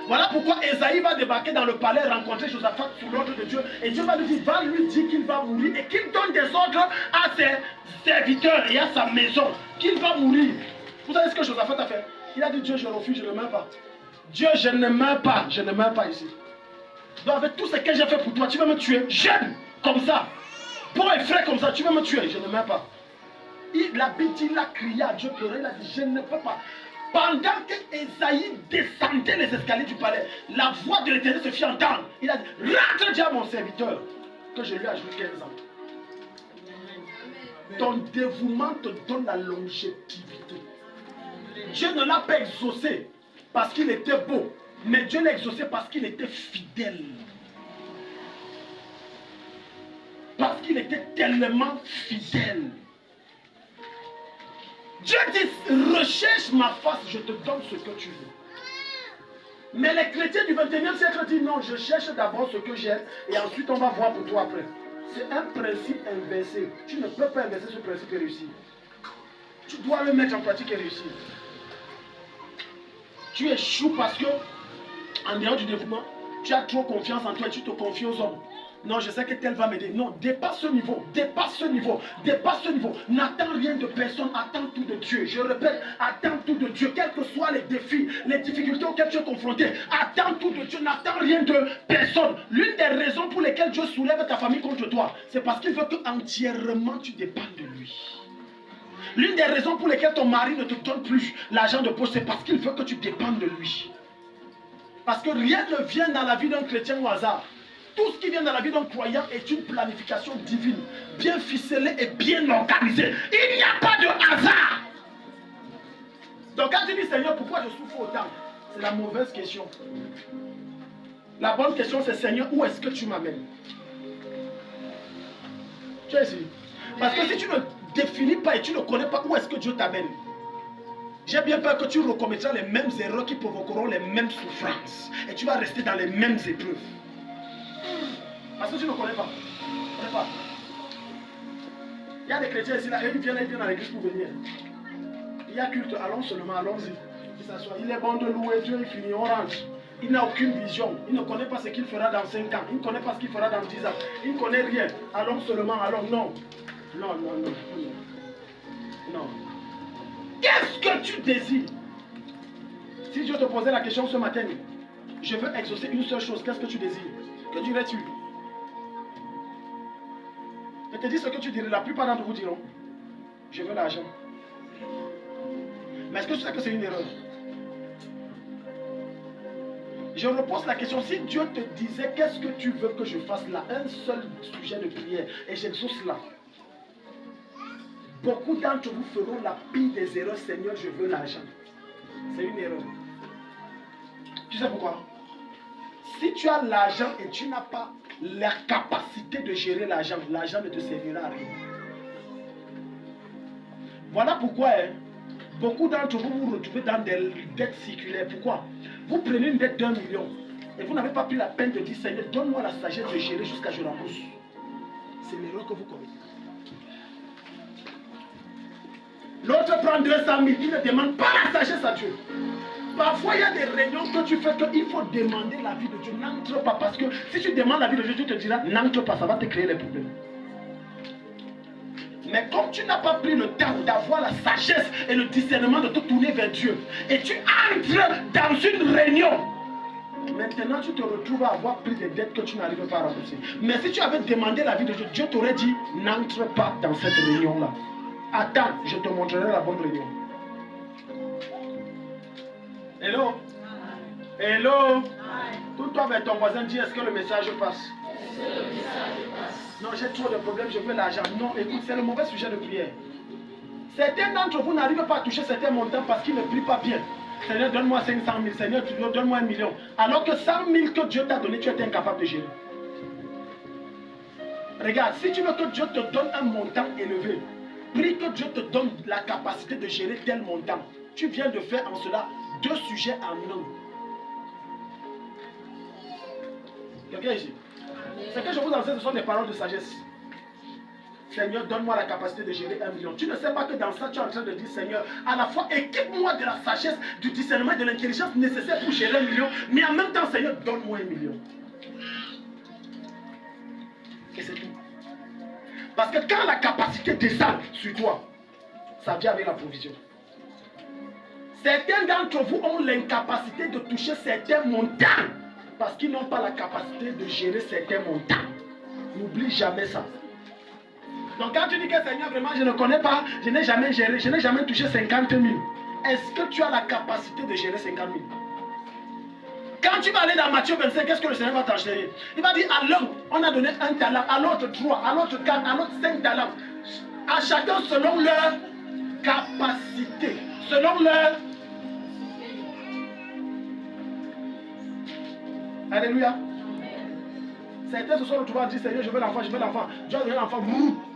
[SPEAKER 1] Voilà pourquoi Esaïe va débarquer dans le palais, rencontrer Josaphat sous l'ordre de Dieu. Et Dieu va lui dire qu'il va mourir et qu'il donne des ordres à ses serviteurs et à sa maison. Qu'il va mourir. Vous savez ce que Josaphat a fait? Il a dit, Dieu, je refuse, je ne meurs pas. Dieu, je ne meurs pas, je ne meurs pas ici. Donc avec tout ce que j'ai fait pour toi, tu vas me tuer. Jeune, comme ça. Bon et frais comme ça, tu vas me tuer, je ne meurs pas. Il a crié à Dieu, pleuré, il a dit, je ne peux pas. Pendant que Esaïe descendait les escaliers du palais, la voix de l'Éternel se fit entendre. Il a dit, rentre déjà mon serviteur, que je lui ajoute 15 ans. Ton dévouement te donne la longévité. Dieu ne l'a pas exaucé parce qu'il était beau, mais Dieu l'a exaucé parce qu'il était fidèle. Parce qu'il était tellement fidèle. Dieu dit, recherche ma face, je te donne ce que tu veux. Mais les chrétiens du 21e siècle disent, non, je cherche d'abord ce que j'aime et ensuite on va voir pour toi après. C'est un principe inversé. Tu ne peux pas inverser ce principe et réussir. Tu dois le mettre en pratique et réussir. Tu échoues parce que, en dehors du développement, tu as trop confiance en toi et tu te confies aux hommes. Non, je sais que tel va m'aider. Non, dépasse ce niveau, dépasse ce niveau, dépasse ce niveau. N'attends rien de personne, attends tout de Dieu. Je répète, attends tout de Dieu. Quels que soient les défis, les difficultés auxquelles tu es confronté, attends tout de Dieu, n'attends rien de personne. L'une des raisons pour lesquelles Dieu soulève ta famille contre toi, c'est parce qu'il veut que entièrement tu dépendes de lui. L'une des raisons pour lesquelles ton mari ne te donne plus l'argent de poche, c'est parce qu'il veut que tu dépendes de lui. Parce que rien ne vient dans la vie d'un chrétien au hasard. Tout ce qui vient dans la vie d'un croyant est une planification divine, bien ficelée et bien organisée. Il n'y a pas de hasard. Donc quand tu dis, Seigneur, pourquoi je souffre autant? C'est la mauvaise question. La bonne question, c'est, Seigneur, où est-ce que tu m'amènes? Tu es ici. Parce que si tu ne définis pas et tu ne connais pas où est-ce que Dieu t'amène, j'ai bien peur que tu recommettras les mêmes erreurs qui provoqueront les mêmes souffrances. Et tu vas rester dans les mêmes épreuves. Parce que tu ne connais pas. Il y a des chrétiens ici, là, ils viennent à l'église pour venir. Il y a culte, allons seulement, allons-y. Il est bon de louer Dieu, il finit, on rentre. Il n'a aucune vision. Il ne connaît pas ce qu'il fera dans 5 ans. Il ne connaît pas ce qu'il fera dans 10 ans. Il ne connaît rien. Allons seulement, allons. Non. Non. Qu'est-ce que tu désires? Si Dieu te posait la question ce matin, je veux exaucer une seule chose. Qu'est-ce que tu désires? Que dirais-tu? Je te dis ce que tu dirais. La plupart d'entre vous diront, je veux l'argent. Mais est-ce que tu sais que c'est une erreur? Je repose la question, si Dieu te disait, qu'est-ce que tu veux que je fasse là? Un seul sujet de prière, et j'exauce là. Beaucoup d'entre vous feront la pire des erreurs, Seigneur, je veux l'argent. C'est une erreur. Tu sais pourquoi? Si tu as l'argent et tu n'as pas la capacité de gérer l'argent, l'argent ne te servira à rien. Voilà pourquoi beaucoup d'entre vous vous retrouvez dans des dettes circulaires. Pourquoi? Vous prenez une dette d'1 million et vous n'avez pas pris la peine de dire Seigneur, donne-moi la sagesse de gérer jusqu'à ce que je rembourse. C'est l'erreur que vous commettez. L'autre prend 200 000, il ne demande pas la sagesse à Dieu. Parfois, il y a des réunions que tu fais qu'il faut demander la vie de Dieu. N'entre pas, parce que si tu demandes la vie de Dieu, Dieu te dira n'entre pas, ça va te créer les problèmes. Mais comme tu n'as pas pris le temps d'avoir la sagesse et le discernement de te tourner vers Dieu, et tu entres dans une réunion, maintenant tu te retrouves à avoir pris des dettes que tu n'arrives pas à rembourser. Mais si tu avais demandé la vie de Dieu, Dieu t'aurait dit n'entre pas dans cette réunion-là. Attends, je te montrerai la bonne réunion. Hello? Hello? Tout toi avec ton voisin, dis est-ce que le message passe? Non, j'ai trop de problèmes, je veux l'argent. Non, écoute, c'est le mauvais sujet de prière. Certains d'entre vous n'arrivent pas à toucher certains montants parce qu'ils ne prient pas bien. Seigneur, donne-moi 500 000. Seigneur, donne-moi 1 million. Alors que 100 000 que Dieu t'a donné, tu es incapable de gérer. Regarde, si tu veux que Dieu te donne un montant élevé, prie que Dieu te donne la capacité de gérer tel montant. Tu viens de faire en cela 2 sujets en un. Quelqu'un ici? Ce que je vous enseigne, ce sont des paroles de sagesse. Seigneur, donne-moi la capacité de gérer 1 million. Tu ne sais pas que dans ça, tu es en train de dire, Seigneur, à la fois, équipe-moi de la sagesse, du discernement et de l'intelligence nécessaire pour gérer 1 million, mais en même temps, Seigneur, donne-moi 1 million. Et c'est tout. Parce que quand la capacité descend sur toi, ça vient avec la provision. Certains d'entre vous ont l'incapacité de toucher certains montants parce qu'ils n'ont pas la capacité de gérer certains montants. N'oublie jamais ça. Donc quand tu dis que Seigneur, vraiment, je ne connais pas, je n'ai jamais géré, je n'ai jamais touché 50 000. Est-ce que tu as la capacité de gérer 50 000? Quand tu vas aller dans Matthieu 25, qu'est-ce que le Seigneur va t'enchaîner? Il va dire à l'homme, on a donné 1 talent, à l'autre 3, à l'autre 4, à l'autre 5 talents. À chacun selon leur capacité, selon leur... Alléluia. Certains se sont retrouvés à dire Seigneur, je veux l'enfant, je veux l'enfant. Dieu a donné l'enfant.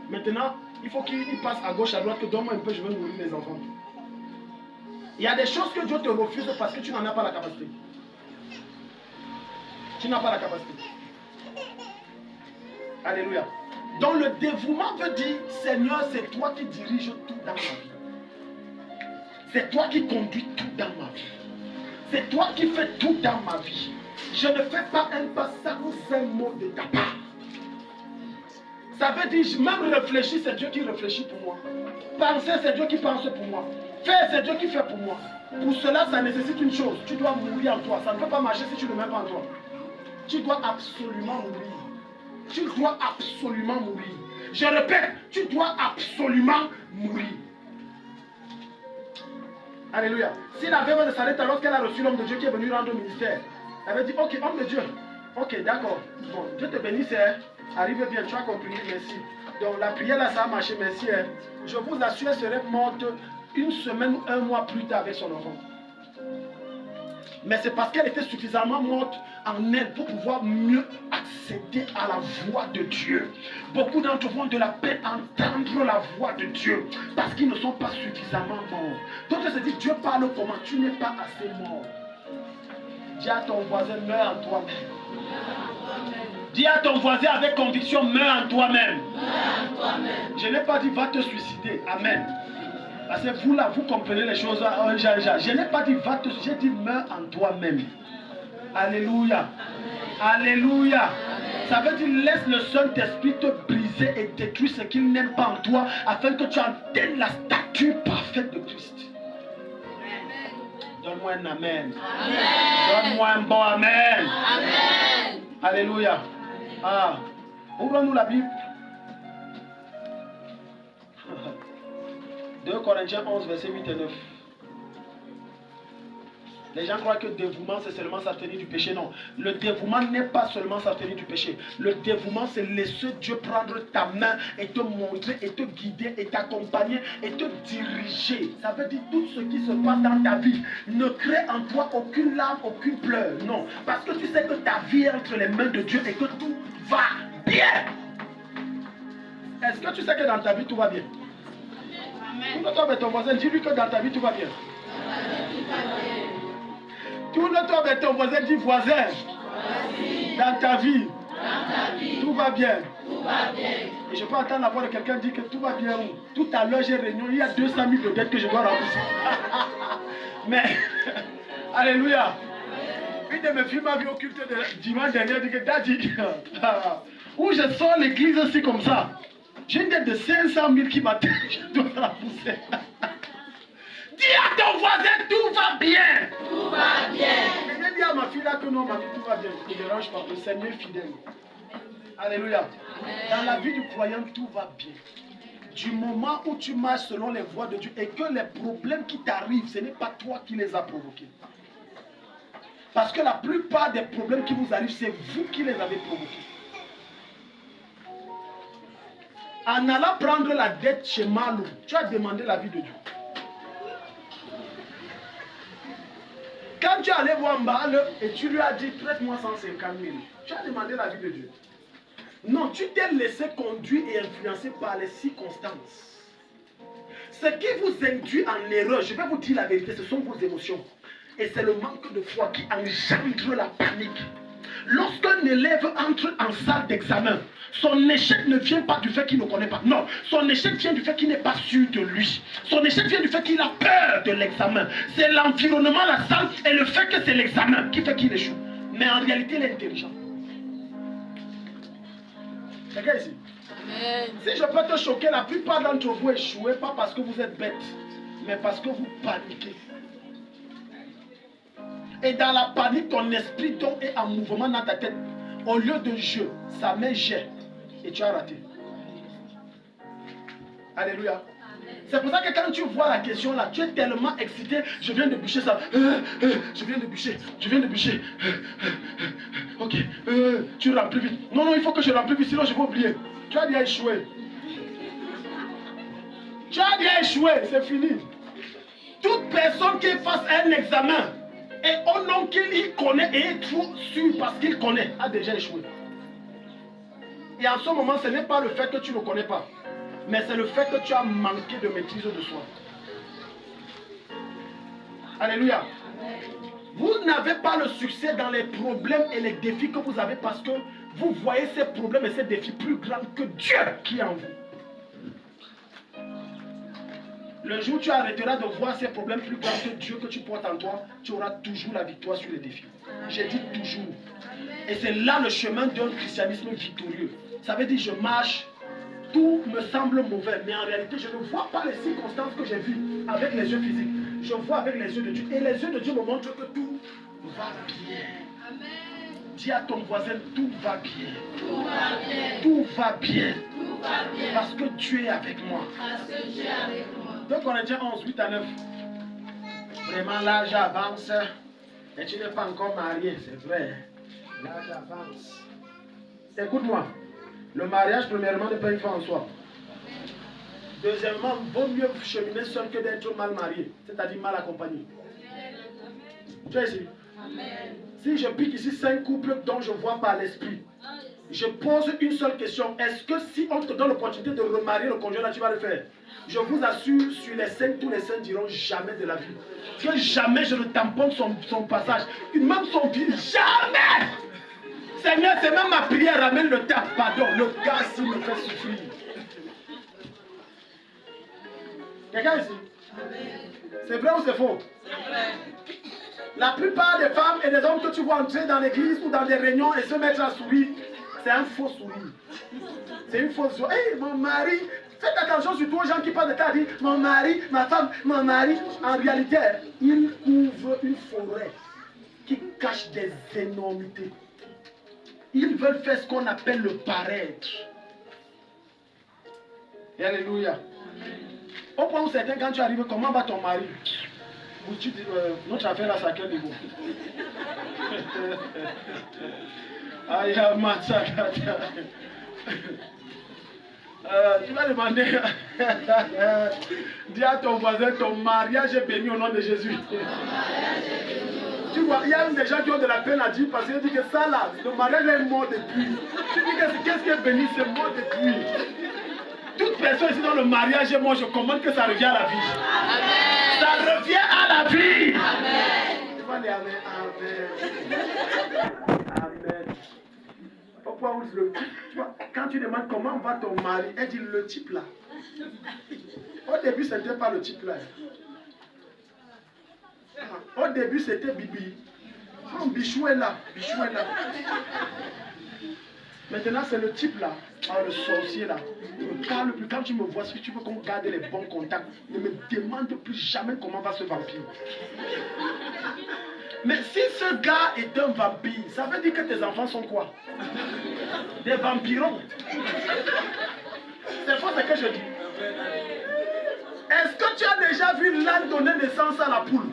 [SPEAKER 1] Maintenant, il faut qu'il passe à gauche, à droite, que donne-moi un peu, je veux nourrir mes enfants. Il y a des choses que Dieu te refuse parce que tu n'en as pas la capacité. Tu n'as pas la capacité. Alléluia. Donc le dévouement veut dire Seigneur, c'est toi qui diriges tout dans ma vie. C'est toi qui conduis tout dans ma vie. C'est toi qui fais tout dans ma vie. Je ne fais pas un pas sans un mot de ta part. Ça veut dire, même réfléchir, c'est Dieu qui réfléchit pour moi. Penser, c'est Dieu qui pense pour moi. Faire, c'est Dieu qui fait pour moi. Pour cela, ça nécessite une chose. Tu dois mourir en toi. Ça ne peut pas marcher si tu ne mets pas en toi. Tu dois absolument mourir. Tu dois absolument mourir. Je répète, tu dois absolument mourir. Alléluia. Si la veuve de Sarepta, lorsqu'elle a reçu l'homme de Dieu qui est venu rendre au ministère, elle avait dit, ok, homme de Dieu, ok, d'accord, bon, Dieu te bénisse, hein. Arrive bien, tu as compris, merci. Donc la prière là, ça a marché, merci. Hein. Je vous assure, elle serait morte 1 semaine ou 1 mois plus tard avec son enfant. Mais c'est parce qu'elle était suffisamment morte en elle pour pouvoir mieux accéder à la voix de Dieu. Beaucoup d'entre vous ont de la peine à entendre la voix de Dieu parce qu'ils ne sont pas suffisamment morts. D'autres se disent, Dieu parle comment? Tu n'es pas assez mort. Dis à ton voisin, meurs en toi-même. Dis à ton voisin avec conviction, meurs en toi-même. Je n'ai pas dit va te suicider. Amen. Parce que vous là, vous comprenez les choses. Je n'ai pas dit va te suicider, j'ai dit meurs en toi-même. Alléluia. Alléluia. Ça veut dire laisse le Saint-Esprit te briser et détruire ce qu'il n'aime pas en toi afin que tu atteignes la stature parfaite de Christ. Donne-moi un amen. Donne-moi un bon amen. Amen. Alléluia. Ah. Ouvrons-nous la Bible. 2 Corinthiens 11, verset 8 et 9. Les gens croient que le dévouement, c'est seulement s'abstenir du péché. Non. Le dévouement n'est pas seulement s'abstenir du péché. Le dévouement, c'est laisser Dieu prendre ta main et te montrer, et te guider, et t'accompagner, et te diriger. Ça veut dire tout ce qui se passe dans ta vie ne crée en toi aucune larme, aucune pleure. Non. Parce que tu sais que ta vie est entre les mains de Dieu et que tout va bien. Est-ce que tu sais que dans ta vie, tout va bien? Tourne-toi avec ton voisin, dis-lui que dans ta vie, tout va bien. Tourne-toi avec ton voisin, dis voisin. Dans ta vie, tout va bien. Et je peux entendre la voix de quelqu'un dire que tout va bien. Tout à l'heure, j'ai réunion, il y a 200 000 de dettes que je dois rembourser. Mais, alléluia. Une de mes filles m'a vu au culte de dimanche dernier, dit que Daddy, où je sors l'église aussi comme ça. J'ai une dette de 500 000 qui m'attend, je dois rembourser. Dis à ton voisin, tout va bien.
[SPEAKER 2] Tout va bien.
[SPEAKER 1] Et j'ai dit à ma fille là que non, ma fille, tout va bien. Ne dérange pas, le Seigneur est fidèle. Alléluia. Dans la vie du croyant, tout va bien. Du moment où tu marches selon les voies de Dieu et que les problèmes qui t'arrivent, ce n'est pas toi qui les as provoqués. Parce que la plupart des problèmes qui vous arrivent, c'est vous qui les avez provoqués. En allant prendre la dette chez Malou, tu as demandé la vie de Dieu. Quand tu es allé voir Mbale et tu lui as dit, traite-moi 150 000, tu as demandé la vie de Dieu. Non, tu t'es laissé conduire et influencer par les circonstances. Ce qui vous induit en erreur, je vais vous dire la vérité, ce sont vos émotions. Et c'est le manque de foi qui engendre la panique. Lorsqu'un élève entre en salle d'examen, son échec ne vient pas du fait qu'il ne connaît pas. Non, son échec vient du fait qu'il n'est pas sûr de lui. Son échec vient du fait qu'il a peur de l'examen. C'est l'environnement, la salle et le fait que c'est l'examen qui fait qu'il échoue. Mais en réalité, il est intelligent. Quelqu'un ici? Amen. Si je peux te choquer, la plupart d'entre vous échouez pas parce que vous êtes bêtes, mais parce que vous paniquez. Et dans la panique, ton esprit donc est en mouvement dans ta tête. Au lieu de je, ça met j'ai. Et tu as raté. Alléluia. C'est pour ça que quand tu vois la question là, tu es tellement excité. Je viens de bûcher ça. Je viens de bûcher. Je viens de bûcher. Ok. Tu remplis vite. Non, non, il faut que je remplis vite, sinon je vais oublier. Tu as déjà échoué. Tu as déjà échoué, c'est fini. Toute personne qui fasse un examen et au nom qu'il connaît et est trop sûr parce qu'il connaît, a déjà échoué. Et en ce moment, ce n'est pas le fait que tu ne connais pas, mais c'est le fait que tu as manqué de maîtrise de soi. Alléluia. Vous n'avez pas le succès dans les problèmes et les défis que vous avez parce que vous voyez ces problèmes et ces défis plus grands que Dieu qui est en vous. Le jour où tu arrêteras de voir ces problèmes plus grands que Dieu que tu portes en toi, tu auras toujours la victoire sur les défis. J'ai dit toujours. Et c'est là le chemin d'un christianisme victorieux. Ça veut dire je marche, tout me semble mauvais, mais en réalité je ne vois pas les circonstances que j'ai vues avec les yeux physiques. Je vois avec les yeux de Dieu. Et les yeux de Dieu me montrent que tout va bien. Amen. Dis à ton voisin, tout va bien. Tout va bien. Tout va bien. Tout va bien. Parce que Dieu est avec moi. Parce que Dieu est avec moi. 2 Corinthiens 11, 8 à 9. Vraiment, l'âge avance. Et tu n'es pas encore marié, c'est vrai. L'âge avance. Écoute-moi. Le mariage, premièrement, n'est pas une fin en soi. Deuxièmement, vaut mieux cheminer seul que d'être mal marié, c'est-à-dire mal accompagné. Tu es ici? Amen. Si je pique ici 5 couples dont je vois par l'esprit, je pose une seule question. Est-ce que si on te donne l'opportunité de remarier le conjoint, là, tu vas le faire? Je vous assure, sur les 5, tous les 5 diront jamais de la vie. Que jamais je ne tamponne son passage. Même son vie, jamais! Seigneur, c'est même ma prière, ramène le tas. Pardon, le gars s'il me fait souffrir. Quelqu'un ici? C'est vrai ou c'est faux? C'est vrai. La plupart des femmes et des hommes que tu vois entrer dans l'église ou dans des réunions et se mettre à sourire, c'est un faux sourire. C'est une fausse joie. Hey, mon mari, faites attention surtout aux gens qui parlent de ta vie. Mon mari, ma femme, mon mari. En réalité, il couvre une forêt qui cache des énormités. Ils veulent faire ce qu'on appelle le paraître. Et alléluia. Au point où certains, quand tu arrives, comment va ton mari? Notre affaire là, c'est à quel niveau? Aïe, tu vas demander, dis à ton voisin, ton mariage est béni au nom de Jésus. Tu vois, il y a des gens qui ont de la peine à dire parce qu'ils disent que ça là, le mariage est mort depuis. Tu dis que qu'est-ce qui est béni, c'est mort depuis. Toute personne ici dans le mariage est mort, je commande que ça revient à la vie. Amen. Ça revient à la vie. Amen. Tu vas dire amen, amen. Amen. Pourquoi le type, tu vois, quand tu demandes comment va ton mari, elle dit le type là. Au début, ce n'était pas le type là. Au début, c'était Bibi. Non, Bichou est là. Bichou est là. Maintenant, c'est le type là. Le sorcier là. Ne me parle plus. Quand tu me vois, si tu veux qu'on garde les bons contacts, ne me demande plus jamais comment va ce vampire. Mais si ce gars est un vampire, ça veut dire que tes enfants sont quoi? Des vampirons. C'est faux ce que je dis. Est-ce que tu as déjà vu l'âne donner naissance à la poule?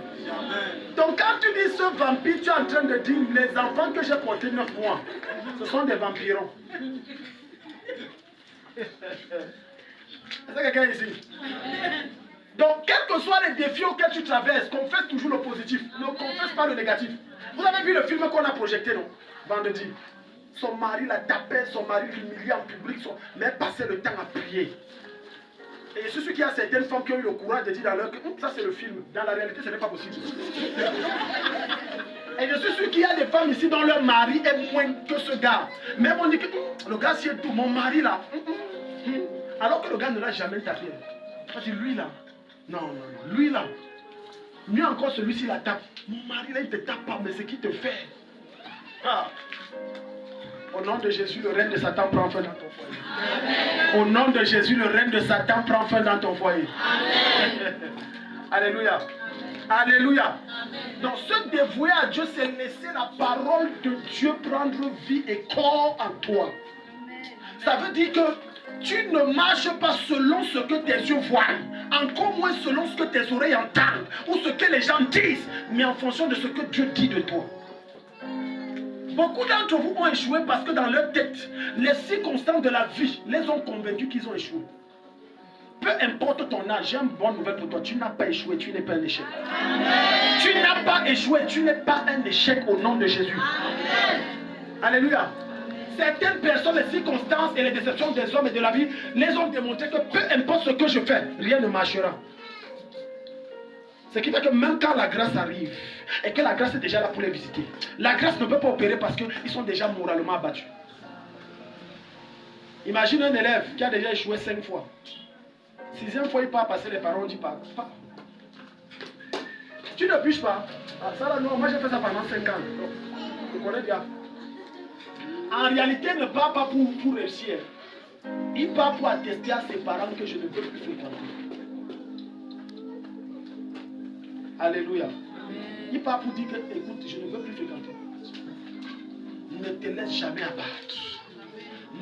[SPEAKER 1] Donc quand tu dis ce vampire, tu es en train de dire les enfants que j'ai portés 9 mois, ce sont des vampirons. Est-ce que quelqu'un ici? Donc quels que soient les défis auxquels tu traverses, confesse toujours le positif. Ne confesse pas le négatif. Vous avez vu le film qu'on a projeté, non? Vendredi. Son mari la tapait, son mari l'humiliait en public, mais elle passait le temps à prier. Et je suis sûr qu'il y a certaines femmes qui ont eu le courage de dire dans leur que ça c'est le film. Dans la réalité, ce n'est pas possible. Et je suis sûr qu'il y a des femmes ici dont leur mari est moins que ce gars. Même on dit que le gars c'est tout, mon mari là. Alors que le gars ne l'a jamais tapé. On dit lui là. Non, non, non. Lui là. Mieux encore celui-ci la tape. Mon mari là il ne te tape pas, mais ce qu'il te fait. Ah. Au nom de Jésus, le règne de Satan prend fin dans ton foyer. Amen. Au nom de Jésus, le règne de Satan prend fin dans ton foyer. Amen. Alléluia. Alléluia. Amen. Donc se dévouer à Dieu, c'est laisser la parole de Dieu prendre vie et corps en toi. Amen. Ça veut dire que tu ne marches pas selon ce que tes yeux voient, encore moins selon ce que tes oreilles entendent, ou ce que les gens disent, mais en fonction de ce que Dieu dit de toi. Beaucoup d'entre vous ont échoué parce que dans leur tête, les circonstances de la vie les ont convaincus qu'ils ont échoué. Peu importe ton âge, j'ai une bonne nouvelle pour toi. Tu n'as pas échoué, tu n'es pas un échec. Amen. Tu n'as pas échoué, tu n'es pas un échec au nom de Jésus. Amen. Alléluia. Certaines personnes, les circonstances et les déceptions des hommes et de la vie les ont démontré que peu importe ce que je fais, rien ne marchera. Ce qui fait que même quand la grâce arrive, et que la grâce est déjà là pour les visiter, la grâce ne peut pas opérer parce qu'ils sont déjà moralement abattus. Imagine un élève qui a déjà échoué 5 fois. 6e fois, il part passer les parents, on dit pas. Tu ne piches pas. Ah, ça là, non, moi j'ai fait ça pendant 5 ans. Donc, je connais bien. En réalité, il ne part pas pour réussir. Il part pour attester à ses parents que je ne peux plus fréquenter. Alléluia. Il part pour dire que, écoute, je ne veux plus fréquenter. Ne te laisse jamais abattre.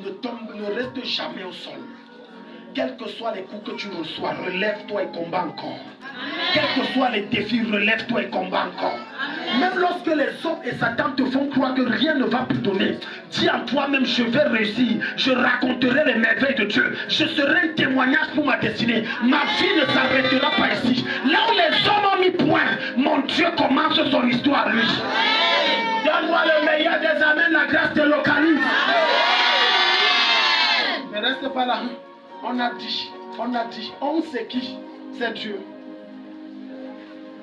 [SPEAKER 1] Ne reste jamais au sol. Quels que soient les coups que tu reçois, relève-toi et combat encore. Quels que soient les défis, relève-toi et combat encore. Même lorsque les hommes et Satan te font croire que rien ne va plus donner, dis en toi-même, je vais réussir. Je raconterai les merveilles de Dieu. Je serai un témoignage pour ma destinée. Ma vie ne s'arrêtera pas ici. Là où les hommes ont mis point, mon Dieu commence son histoire, lui. Donne-moi le meilleur des amens, la grâce te localise. Ne reste pas là. On a dit, on sait qui, c'est Dieu.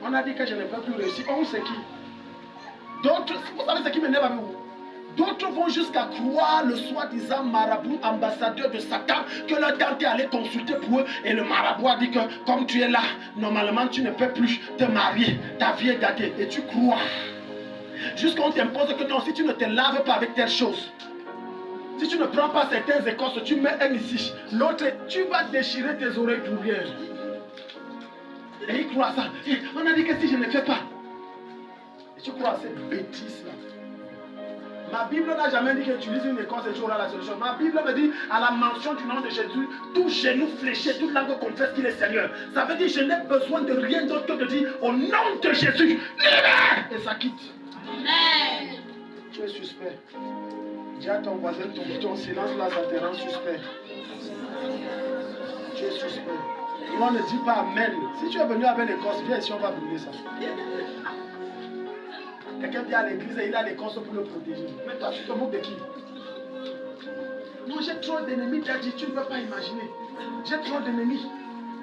[SPEAKER 1] On a dit que je ne peux plus réussir, on sait qui. D'autres, vous savez ce qui m'énerve avec vous? D'autres vont jusqu'à croire le soi-disant marabout ambassadeur de Satan que leur tante est allée consulter pour eux et le marabout a dit que comme tu es là, normalement tu ne peux plus te marier, ta vie est gâtée et tu crois. Jusqu'à on t'impose que non, si tu ne te laves pas avec telle chose, si tu ne prends pas certaines écorces, tu mets un ici, l'autre, tu vas déchirer tes oreilles pour rien. Et il croit ça. On a dit que si je ne fais pas, et tu crois à cette bêtise là. Ma Bible n'a jamais dit qu'utiliser une écorce et tu auras la solution. Ma Bible me dit, à la mention du nom de Jésus, tout genou fléché, toute langue confesse qu'il est Seigneur. Ça veut dire, je n'ai besoin de rien d'autre que de dire, au nom de Jésus, libère! Et ça quitte.
[SPEAKER 3] Amen.
[SPEAKER 1] Tu es suspect. Dis à ton voisin, ton silence là, ça te rend suspect. Tu es suspect. On ne dit pas Amen. Si tu es venu avec l'écorce, viens ici, on va brûler ça. Quelqu'un vient à l'église et il a l'écorce pour le protéger. Mais toi, tu te moques de qui? Moi, j'ai trop d'ennemis, Daddy, tu ne peux pas imaginer. J'ai trop d'ennemis.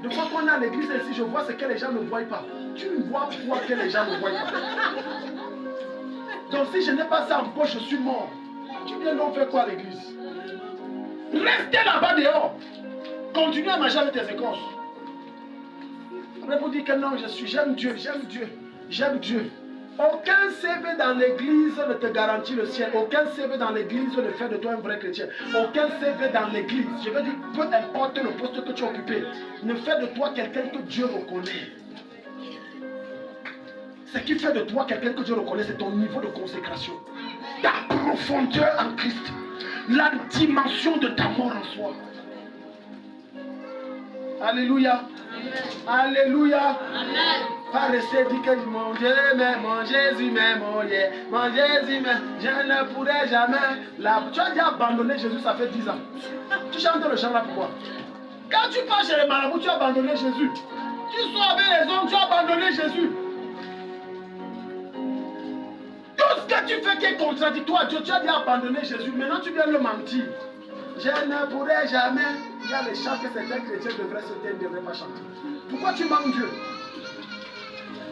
[SPEAKER 1] De fois qu'on est à l'église ici, je vois ce que les gens ne voient pas. Tu ne vois quoi que les gens ne voient pas. Donc si je n'ai pas ça en poche, je suis mort. Tu viens donc faire quoi à l'église? Restez là-bas dehors. Continue à marcher avec tes écorces. Après vous dire que non, j'aime Dieu, j'aime Dieu, j'aime Dieu. Aucun CV dans l'église ne te garantit le ciel. Aucun CV dans l'église ne fait de toi un vrai chrétien. Aucun CV dans l'église, je veux dire, peu importe le poste que tu as occupé, ne fait de toi quelqu'un que Dieu reconnaît. Ce qui fait de toi quelqu'un que Dieu reconnaît, c'est ton niveau de consécration. Ta profondeur en Christ. La dimension de ta mort en soi. Alléluia. Amen. Alléluia.
[SPEAKER 3] Amen.
[SPEAKER 1] Pas rester dire que mon Dieu m'aime, mon Jésus m'aime, mon Jésus m'aime, je ne pourrai jamais. Tu as déjà abandonné Jésus, ça fait 10 ans. Tu chantes le chant là pourquoi? Quand tu pars chez les marabouts, tu as abandonné Jésus. Tu sors avec les hommes, tu as abandonné Jésus. Tout ce que tu fais qui est contradictoire à Dieu, tu as déjà abandonné Jésus. Maintenant tu viens le mentir. Je ne pourrai jamais. Il y a les chants que certains chrétiens devraient se taire, ne devraient pas chanter. Pourquoi tu manques Dieu?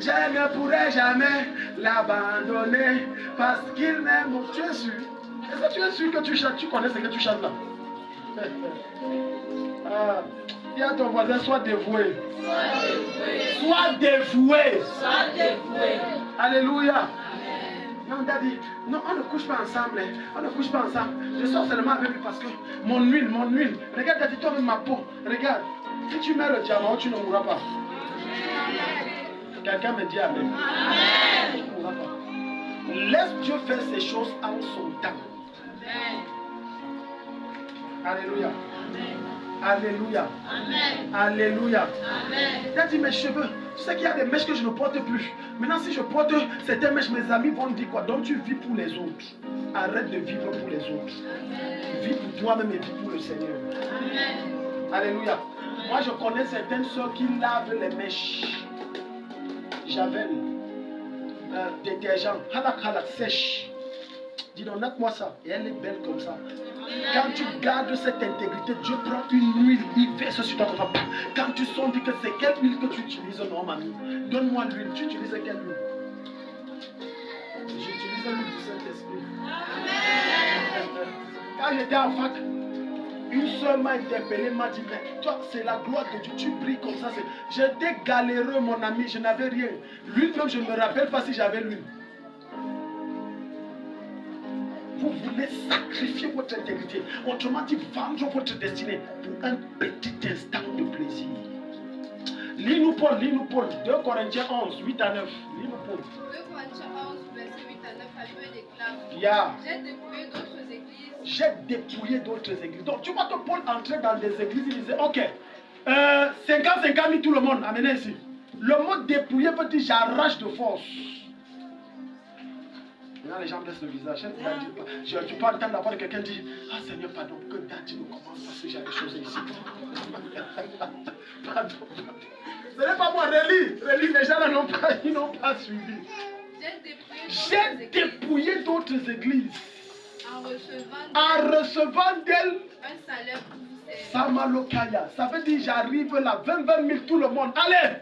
[SPEAKER 1] Je ne pourrai jamais l'abandonner parce qu'il m'aime. Tu es sûr? Est-ce que tu es sûr que tu chantes? Tu connais ce que tu chantes là? Dis à ton voisin, sois dévoué. Sois dévoué.
[SPEAKER 2] Sois dévoué.
[SPEAKER 1] Alléluia. Non, Daddy, non, on ne couche pas ensemble. On ne couche pas ensemble. Je sors seulement avec lui parce que mon huile. Regarde, Daddy, toi avec ma peau. Regarde, si tu mets le diamant, tu ne mourras pas. Quelqu'un me dit Amen. Amen. Tu ne mourras pas. Laisse Dieu faire ces choses en son temps. Amen. Alléluia. Alléluia.
[SPEAKER 3] Amen.
[SPEAKER 1] Alléluia.
[SPEAKER 3] Amen.
[SPEAKER 1] Il a dit mes cheveux. Tu sais qu'il y a des mèches que je ne porte plus. Maintenant, si je porte certaines mèches, mes amis vont dire quoi? Donc tu vis pour les autres. Arrête de vivre pour les autres.
[SPEAKER 3] Amen.
[SPEAKER 1] Vis pour toi-même et vis pour le Seigneur.
[SPEAKER 3] Amen.
[SPEAKER 1] Alléluia. Moi, je connais certaines soeurs qui lavent les mèches. Javel, détergent, halak, sèche. Dis donc, note-moi ça. Et elle est belle comme ça. Quand tu gardes cette intégrité, Dieu prend une huile, il verse sur toi. Quand tu sens, dis que c'est quelle huile que tu utilises, non, mamie. Donne-moi l'huile. Tu utilises quelle huile? J'utilise l'huile du Saint-Esprit. Quand j'étais en fac, une soeur m'a interpellé, m'a dit, mais toi, c'est la gloire de Dieu, tu brilles comme ça. J'étais galéreux, mon ami, je n'avais rien. L'huile, même, je ne me rappelle pas si j'avais l'huile. Vous voulez sacrifier votre intégrité, autrement dit, vendre votre destinée pour un petit instant de plaisir. Lis-nous Paul, 2 Corinthiens 11, 8 à 9. Lis-nous Paul.
[SPEAKER 3] 2 Corinthiens 11, verset 8 à 9, la Bible déclare.
[SPEAKER 1] Yeah.
[SPEAKER 3] J'ai dépouillé d'autres églises.
[SPEAKER 1] J'ai dépouillé d'autres églises. Donc tu vois que Paul entrait dans des églises, il disait, ok, 50-50 mis tout le monde, amenez ici. Le mot dépouiller veut dire j'arrache de force. Maintenant les gens baissent le visage. Tu peux entendre la voix de quelqu'un dire, ah Seigneur, pardon, que Daddy ne commence pas ce genre de choses ici. Pardon. Ce n'est pas moi, relis, les gens n'ont pas suivi. J'ai dépouillé d'autres églises. En recevant d'elles
[SPEAKER 3] un salaire pour vous servir.
[SPEAKER 1] Samalokaya. Ça veut dire j'arrive là, 20 000 tout le monde. Allez!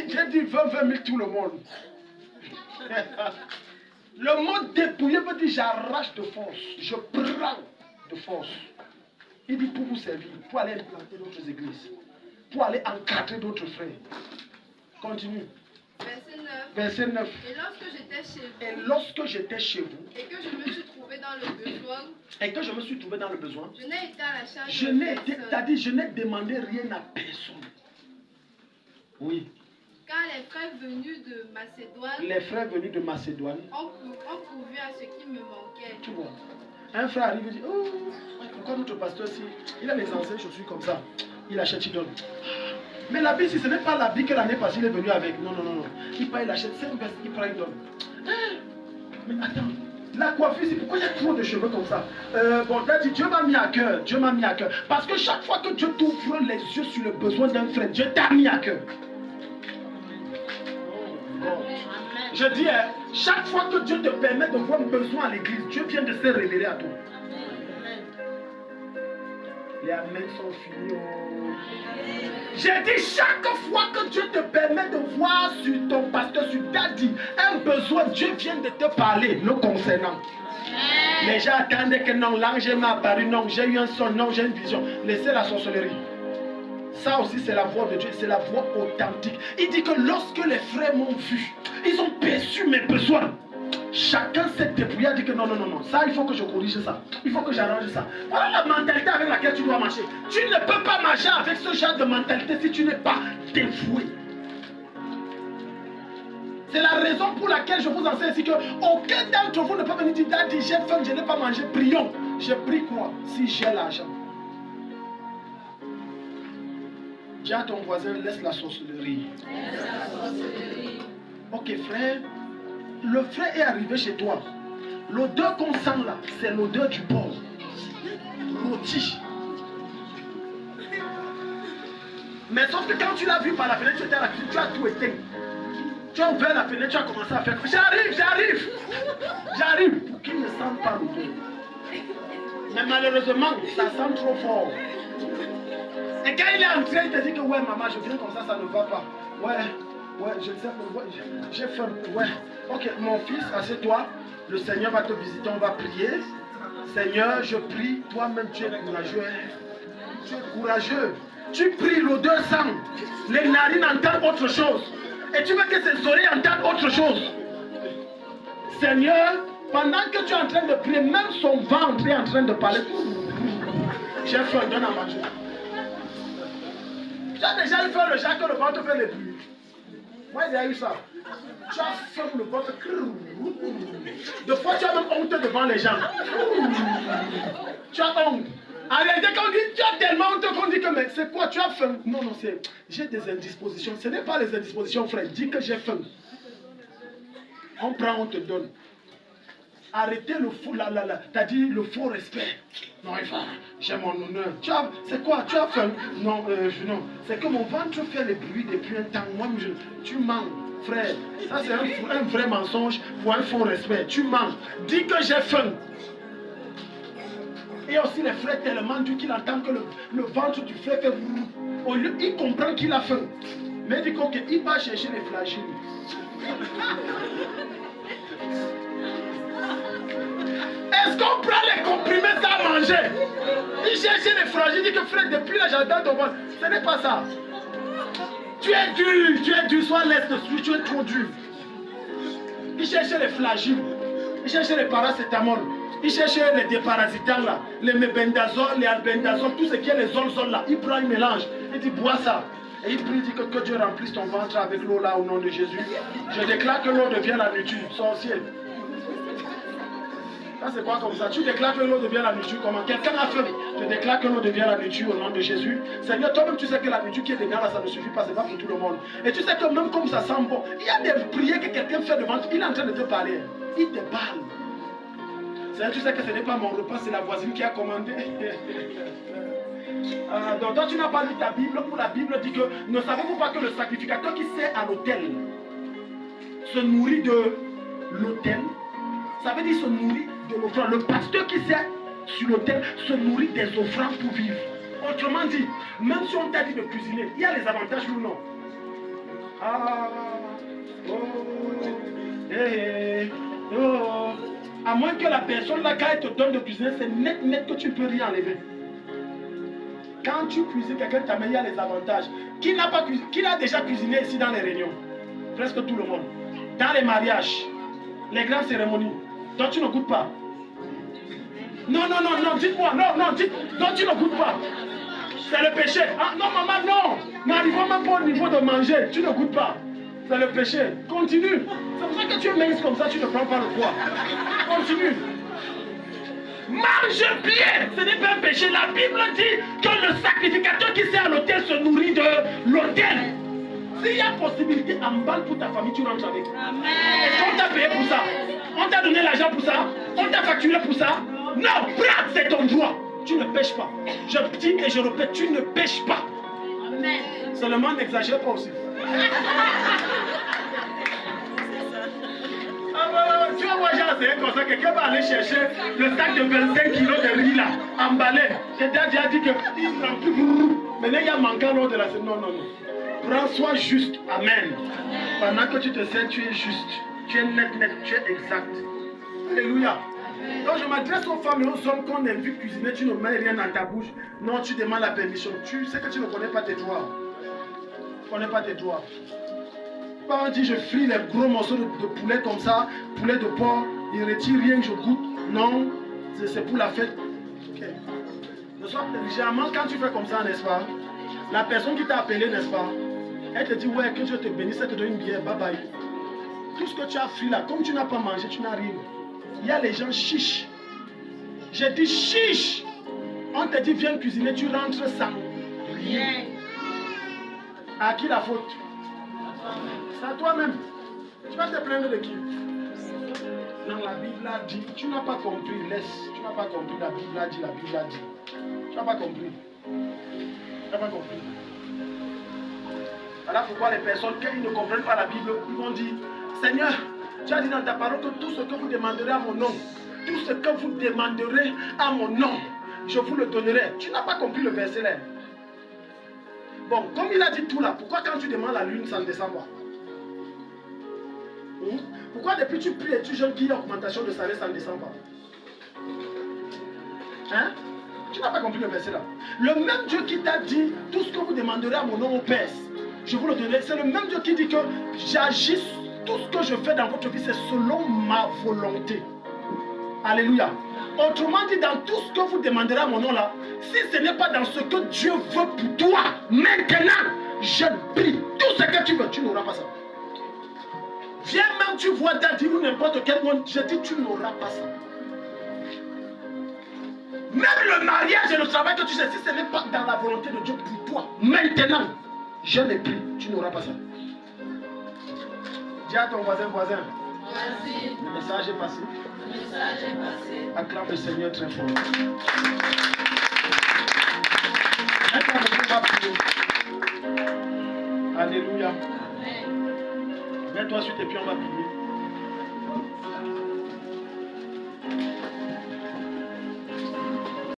[SPEAKER 1] J'ai dit 20 000 tout le monde. Le mot dépouiller veut dire j'arrache de force. Je prends de force. Il dit pour vous servir, pour aller implanter d'autres églises, pour aller encadrer d'autres frères. Continue. Verset 9.
[SPEAKER 3] Et lorsque j'étais chez vous, et que je me suis trouvé dans le besoin, je n'ai été à la charge de personne.
[SPEAKER 1] C'est-à-dire je n'ai demandé rien à personne. Oui.
[SPEAKER 3] Car les frères venus de Macédoine.
[SPEAKER 1] Les frères venus de Macédoine
[SPEAKER 3] Ont pourvu à ce qui me manquait.
[SPEAKER 1] Tu vois, un frère arrive et dit, oh, pourquoi notre pasteur si il a les anciennes chaussures comme ça, il achète, il donne. Mais l'habit, si ce n'est pas l'habit que l'année passée il est venu avec, non. Il part, il achète 5 vestes, il prend, il donne. Mais attends, la coiffure, c'est pourquoi il y a trop de cheveux comme ça. Bon, t'as dit, Dieu m'a mis à cœur, Dieu m'a mis à cœur. Parce que chaque fois que Dieu t'ouvre les yeux sur le besoin d'un frère, Dieu t'a mis à cœur. Je dis, chaque fois que Dieu te permet de voir un besoin à l'église, Dieu vient de se révéler à toi. Les amens sont finis. J'ai dit, chaque fois que Dieu te permet de voir sur ton pasteur, sur ta dit, un besoin, Dieu vient de te parler, le concernant. Les gens attendaient que non, l'ange m'a apparu, non, j'ai eu un son, non, j'ai une vision. Laissez la sorcellerie. Ça aussi, c'est la voix de Dieu, c'est la voix authentique. Il dit que lorsque les frères m'ont vu, ils ont perçu mes besoins. Chacun s'est débrouillé, a dit que non, ça, il faut que je corrige ça. Il faut que j'arrange ça. Voilà la mentalité avec laquelle tu dois marcher. Tu ne peux pas marcher avec ce genre de mentalité si tu n'es pas dévoué. C'est la raison pour laquelle je vous enseigne ici que aucun d'entre vous ne peut venir dire, Daddy, j'ai faim, je n'ai pas mangé, prions. J'ai pris quoi? Si j'ai l'argent. Dis à ton voisin, laisse la sorcellerie. Ok frère, le frère est arrivé chez toi. L'odeur qu'on sent là, c'est l'odeur du porc. Rôti. Mais sauf que quand tu l'as vu par la fenêtre, tu étais à la cuisine, tu as tout éteint. Tu as ouvert la fenêtre, tu as commencé à faire. J'arrive. Pour qu'il ne sente pas l'odeur. Mais malheureusement, ça sent trop fort. Et quand il est entré, il te dit que ouais maman, je viens comme ça ne va pas. Ouais, je sais, j'ai faim. Ouais. Ok, mon fils, assieds-toi. Le Seigneur va te visiter, on va prier. Seigneur, je prie, toi-même tu es courageux. Tu es courageux. Tu pries, l'odeur sent. Les narines entendent autre chose. Et tu veux que ses oreilles entendent autre chose. Seigneur, pendant que tu es en train de prier, même son ventre est en train de parler. J'ai faim, donne à manger. Tu as déjà eu fait le genre que le ventre fait les bruits. Moi, j'ai eu ça. Tu as faim, le ventre. Des fois, tu as même honte devant les gens. Tu as honte. En réalité, quand on dit, tu as tellement honte qu'on dit que, mais c'est quoi, tu as faim? Non, c'est, j'ai des indispositions. Ce n'est pas les indispositions, frère. Dis que j'ai faim. On prend, on te donne. Arrêtez le faux, t'as dit le faux respect. Non, j'ai mon honneur. C'est quoi? Tu as faim? Non, non. C'est que mon ventre fait les bruits depuis un temps. Moi, tu mens, frère. Ça, c'est un vrai mensonge pour un faux respect. Tu mens. Dis que j'ai faim. Et aussi les frères tellement dur qu'il entend que le ventre du frère fait au lieu, il comprend qu'il a faim. Mais il dit qu'il va chercher les flagellaires. Est-ce qu'on prend les comprimés sans manger? Il cherchait les flagellaires, il dit que frère, depuis là j'adore ton ventre. Ce n'est pas ça. Tu es dur, sois laisse dessus, tu es trop dur. Il cherchait les flagellaires, il cherchait les paracétamol. Il cherchait les déparasitants là, les mébendazole, les albendazole, tout ce qui est les zolzol là. Il prend, il mélange, il dit bois ça. Et il prie, il dit que Dieu remplisse ton ventre avec l'eau là au nom de Jésus. Je déclare que l'eau devient la nourriture, sorcier. Ça c'est quoi comme ça? Tu déclares que l'eau devient la nourriture comment? Quelqu'un a faim. Je déclare que l'eau devient la nourriture au nom de Jésus. Seigneur, toi-même tu sais que la nourriture qui est dedans là, ça ne suffit pas, c'est pas pour tout le monde. Et tu sais que même comme ça sent bon, il y a des prières que quelqu'un fait devant toi, il est en train de te parler. Il te parle. Seigneur, tu sais que ce n'est pas mon repas, c'est la voisine qui a commandé. Donc toi tu n'as pas lu ta Bible, où la Bible dit que ne savez-vous pas que le sacrificateur qui sert à l'autel se nourrit de l'autel? Ça veut dire se nourrit de l'offrande. Le pasteur qui sert sur l'autel se nourrit des offrandes pour vivre. Autrement dit, même si on t'a dit de cuisiner, il y a les avantages ou non? À moins que la personne là, quand elle te donne de cuisiner, c'est net que tu ne peux rien enlever. Quand tu cuisines, quelqu'un t'amène, il y a les avantages. Qui n'a pas cuisiné, qui a déjà cuisiné ici dans les réunions? Presque tout le monde. Dans les mariages, les grandes cérémonies. Donc tu ne goûtes pas. Non, dites-moi, non, donc tu ne goûtes pas. C'est le péché. Ah non, maman, non. N'arrivons même pas au niveau de manger. Tu ne goûtes pas. C'est le péché. Continue. C'est pour ça que tu es mince comme ça, tu ne prends pas le poids. Continue. Mange bien. Ce n'est pas un péché. La Bible dit que le sacrificateur qui sert à l'autel se nourrit de l'autel. S'il y a possibilité, emballe pour ta famille, tu rentres avec. Est-ce qu'on t'a payé pour ça? On t'a donné l'argent pour ça? On t'a facturé pour ça? Non, prends, c'est ton droit. Tu ne pêches pas. Je dis et je répète, tu ne pêches pas.
[SPEAKER 2] Amen.
[SPEAKER 1] Seulement n'exagère pas aussi. Tu vas voir, j'ai comme ça, quelqu'un va aller chercher le sac de 25 kilos de riz là, emballé. Quelqu'un a dit qu'il remplit. Maintenant, il y a manquant lors de la semaine. Non, non, non. Prends, sois juste. Amen. Pendant que tu te sers, tu es juste. Tu es net, tu es exact. Alléluia. Donc je m'adresse aux femmes et aux hommes qu'on invite cuisiner, tu ne mets rien dans ta bouche. Non, tu demandes la permission. Tu sais que tu ne connais pas tes droits. Tu ne connais pas tes droits. Quand on dit je fris les gros morceaux de poulet comme ça, poulet de porc, il retire rien que je goûte. Non, c'est pour la fête. Okay. Généralement, quand tu fais comme ça, n'est-ce pas? La personne qui t'a appelé, n'est-ce pas? Elle te dit, ouais, que Dieu te bénisse, elle te donne une bière, bye bye. Tout ce que tu as frit là, comme tu n'as pas mangé, tu n'as rien. Il y a les gens chiches. J'ai dit chiche. On te dit, viens cuisiner, tu rentres sans rien. À qui la faute? C'est à toi-même. Tu vas te plaindre de qui? Non, la Bible a dit, tu n'as pas compris, laisse. Tu n'as pas compris, la Bible a dit, la Bible a dit. Tu n'as pas compris. Tu n'as pas compris. Voilà pourquoi les personnes, quand ils ne comprennent pas la Bible, ils vont dire, Seigneur, tu as dit dans ta parole que tout ce que vous demanderez à mon nom, tout ce que vous demanderez à mon nom, je vous le donnerai. Tu n'as pas compris le verset là. Bon, comme il a dit tout là, pourquoi quand tu demandes la lune, ça ne descend pas? Pourquoi depuis tu pries et tu jeûnes qu'il y a augmentation de salaire, ça ne descend pas? Hein? Tu n'as pas compris le verset là. Le même Dieu qui t'a dit, tout ce que vous demanderez à mon nom au Père, je vous le donnerai. C'est le même Dieu qui dit que j'agis, tout ce que je fais dans votre vie, c'est selon ma volonté. Alléluia. Autrement dit, dans tout ce que vous demanderez à mon nom là, si ce n'est pas dans ce que Dieu veut pour toi, maintenant, je prie. Tout ce que tu veux, tu n'auras pas ça. Viens même, tu vois Daddy ou n'importe quel monde, je dis, tu n'auras pas ça. Même le mariage et le travail que tu sais, si ce n'est pas dans la volonté de Dieu pour toi, maintenant, je ne prie, tu n'auras pas ça. Dis à ton voisin,
[SPEAKER 2] Merci.
[SPEAKER 1] le message est passé.
[SPEAKER 2] Le message est passé.
[SPEAKER 1] Acclame le Seigneur très fort. Maintenant, on va prier. Alléluia.
[SPEAKER 2] Amen.
[SPEAKER 1] Mets-toi sur tes pieds, on va prier.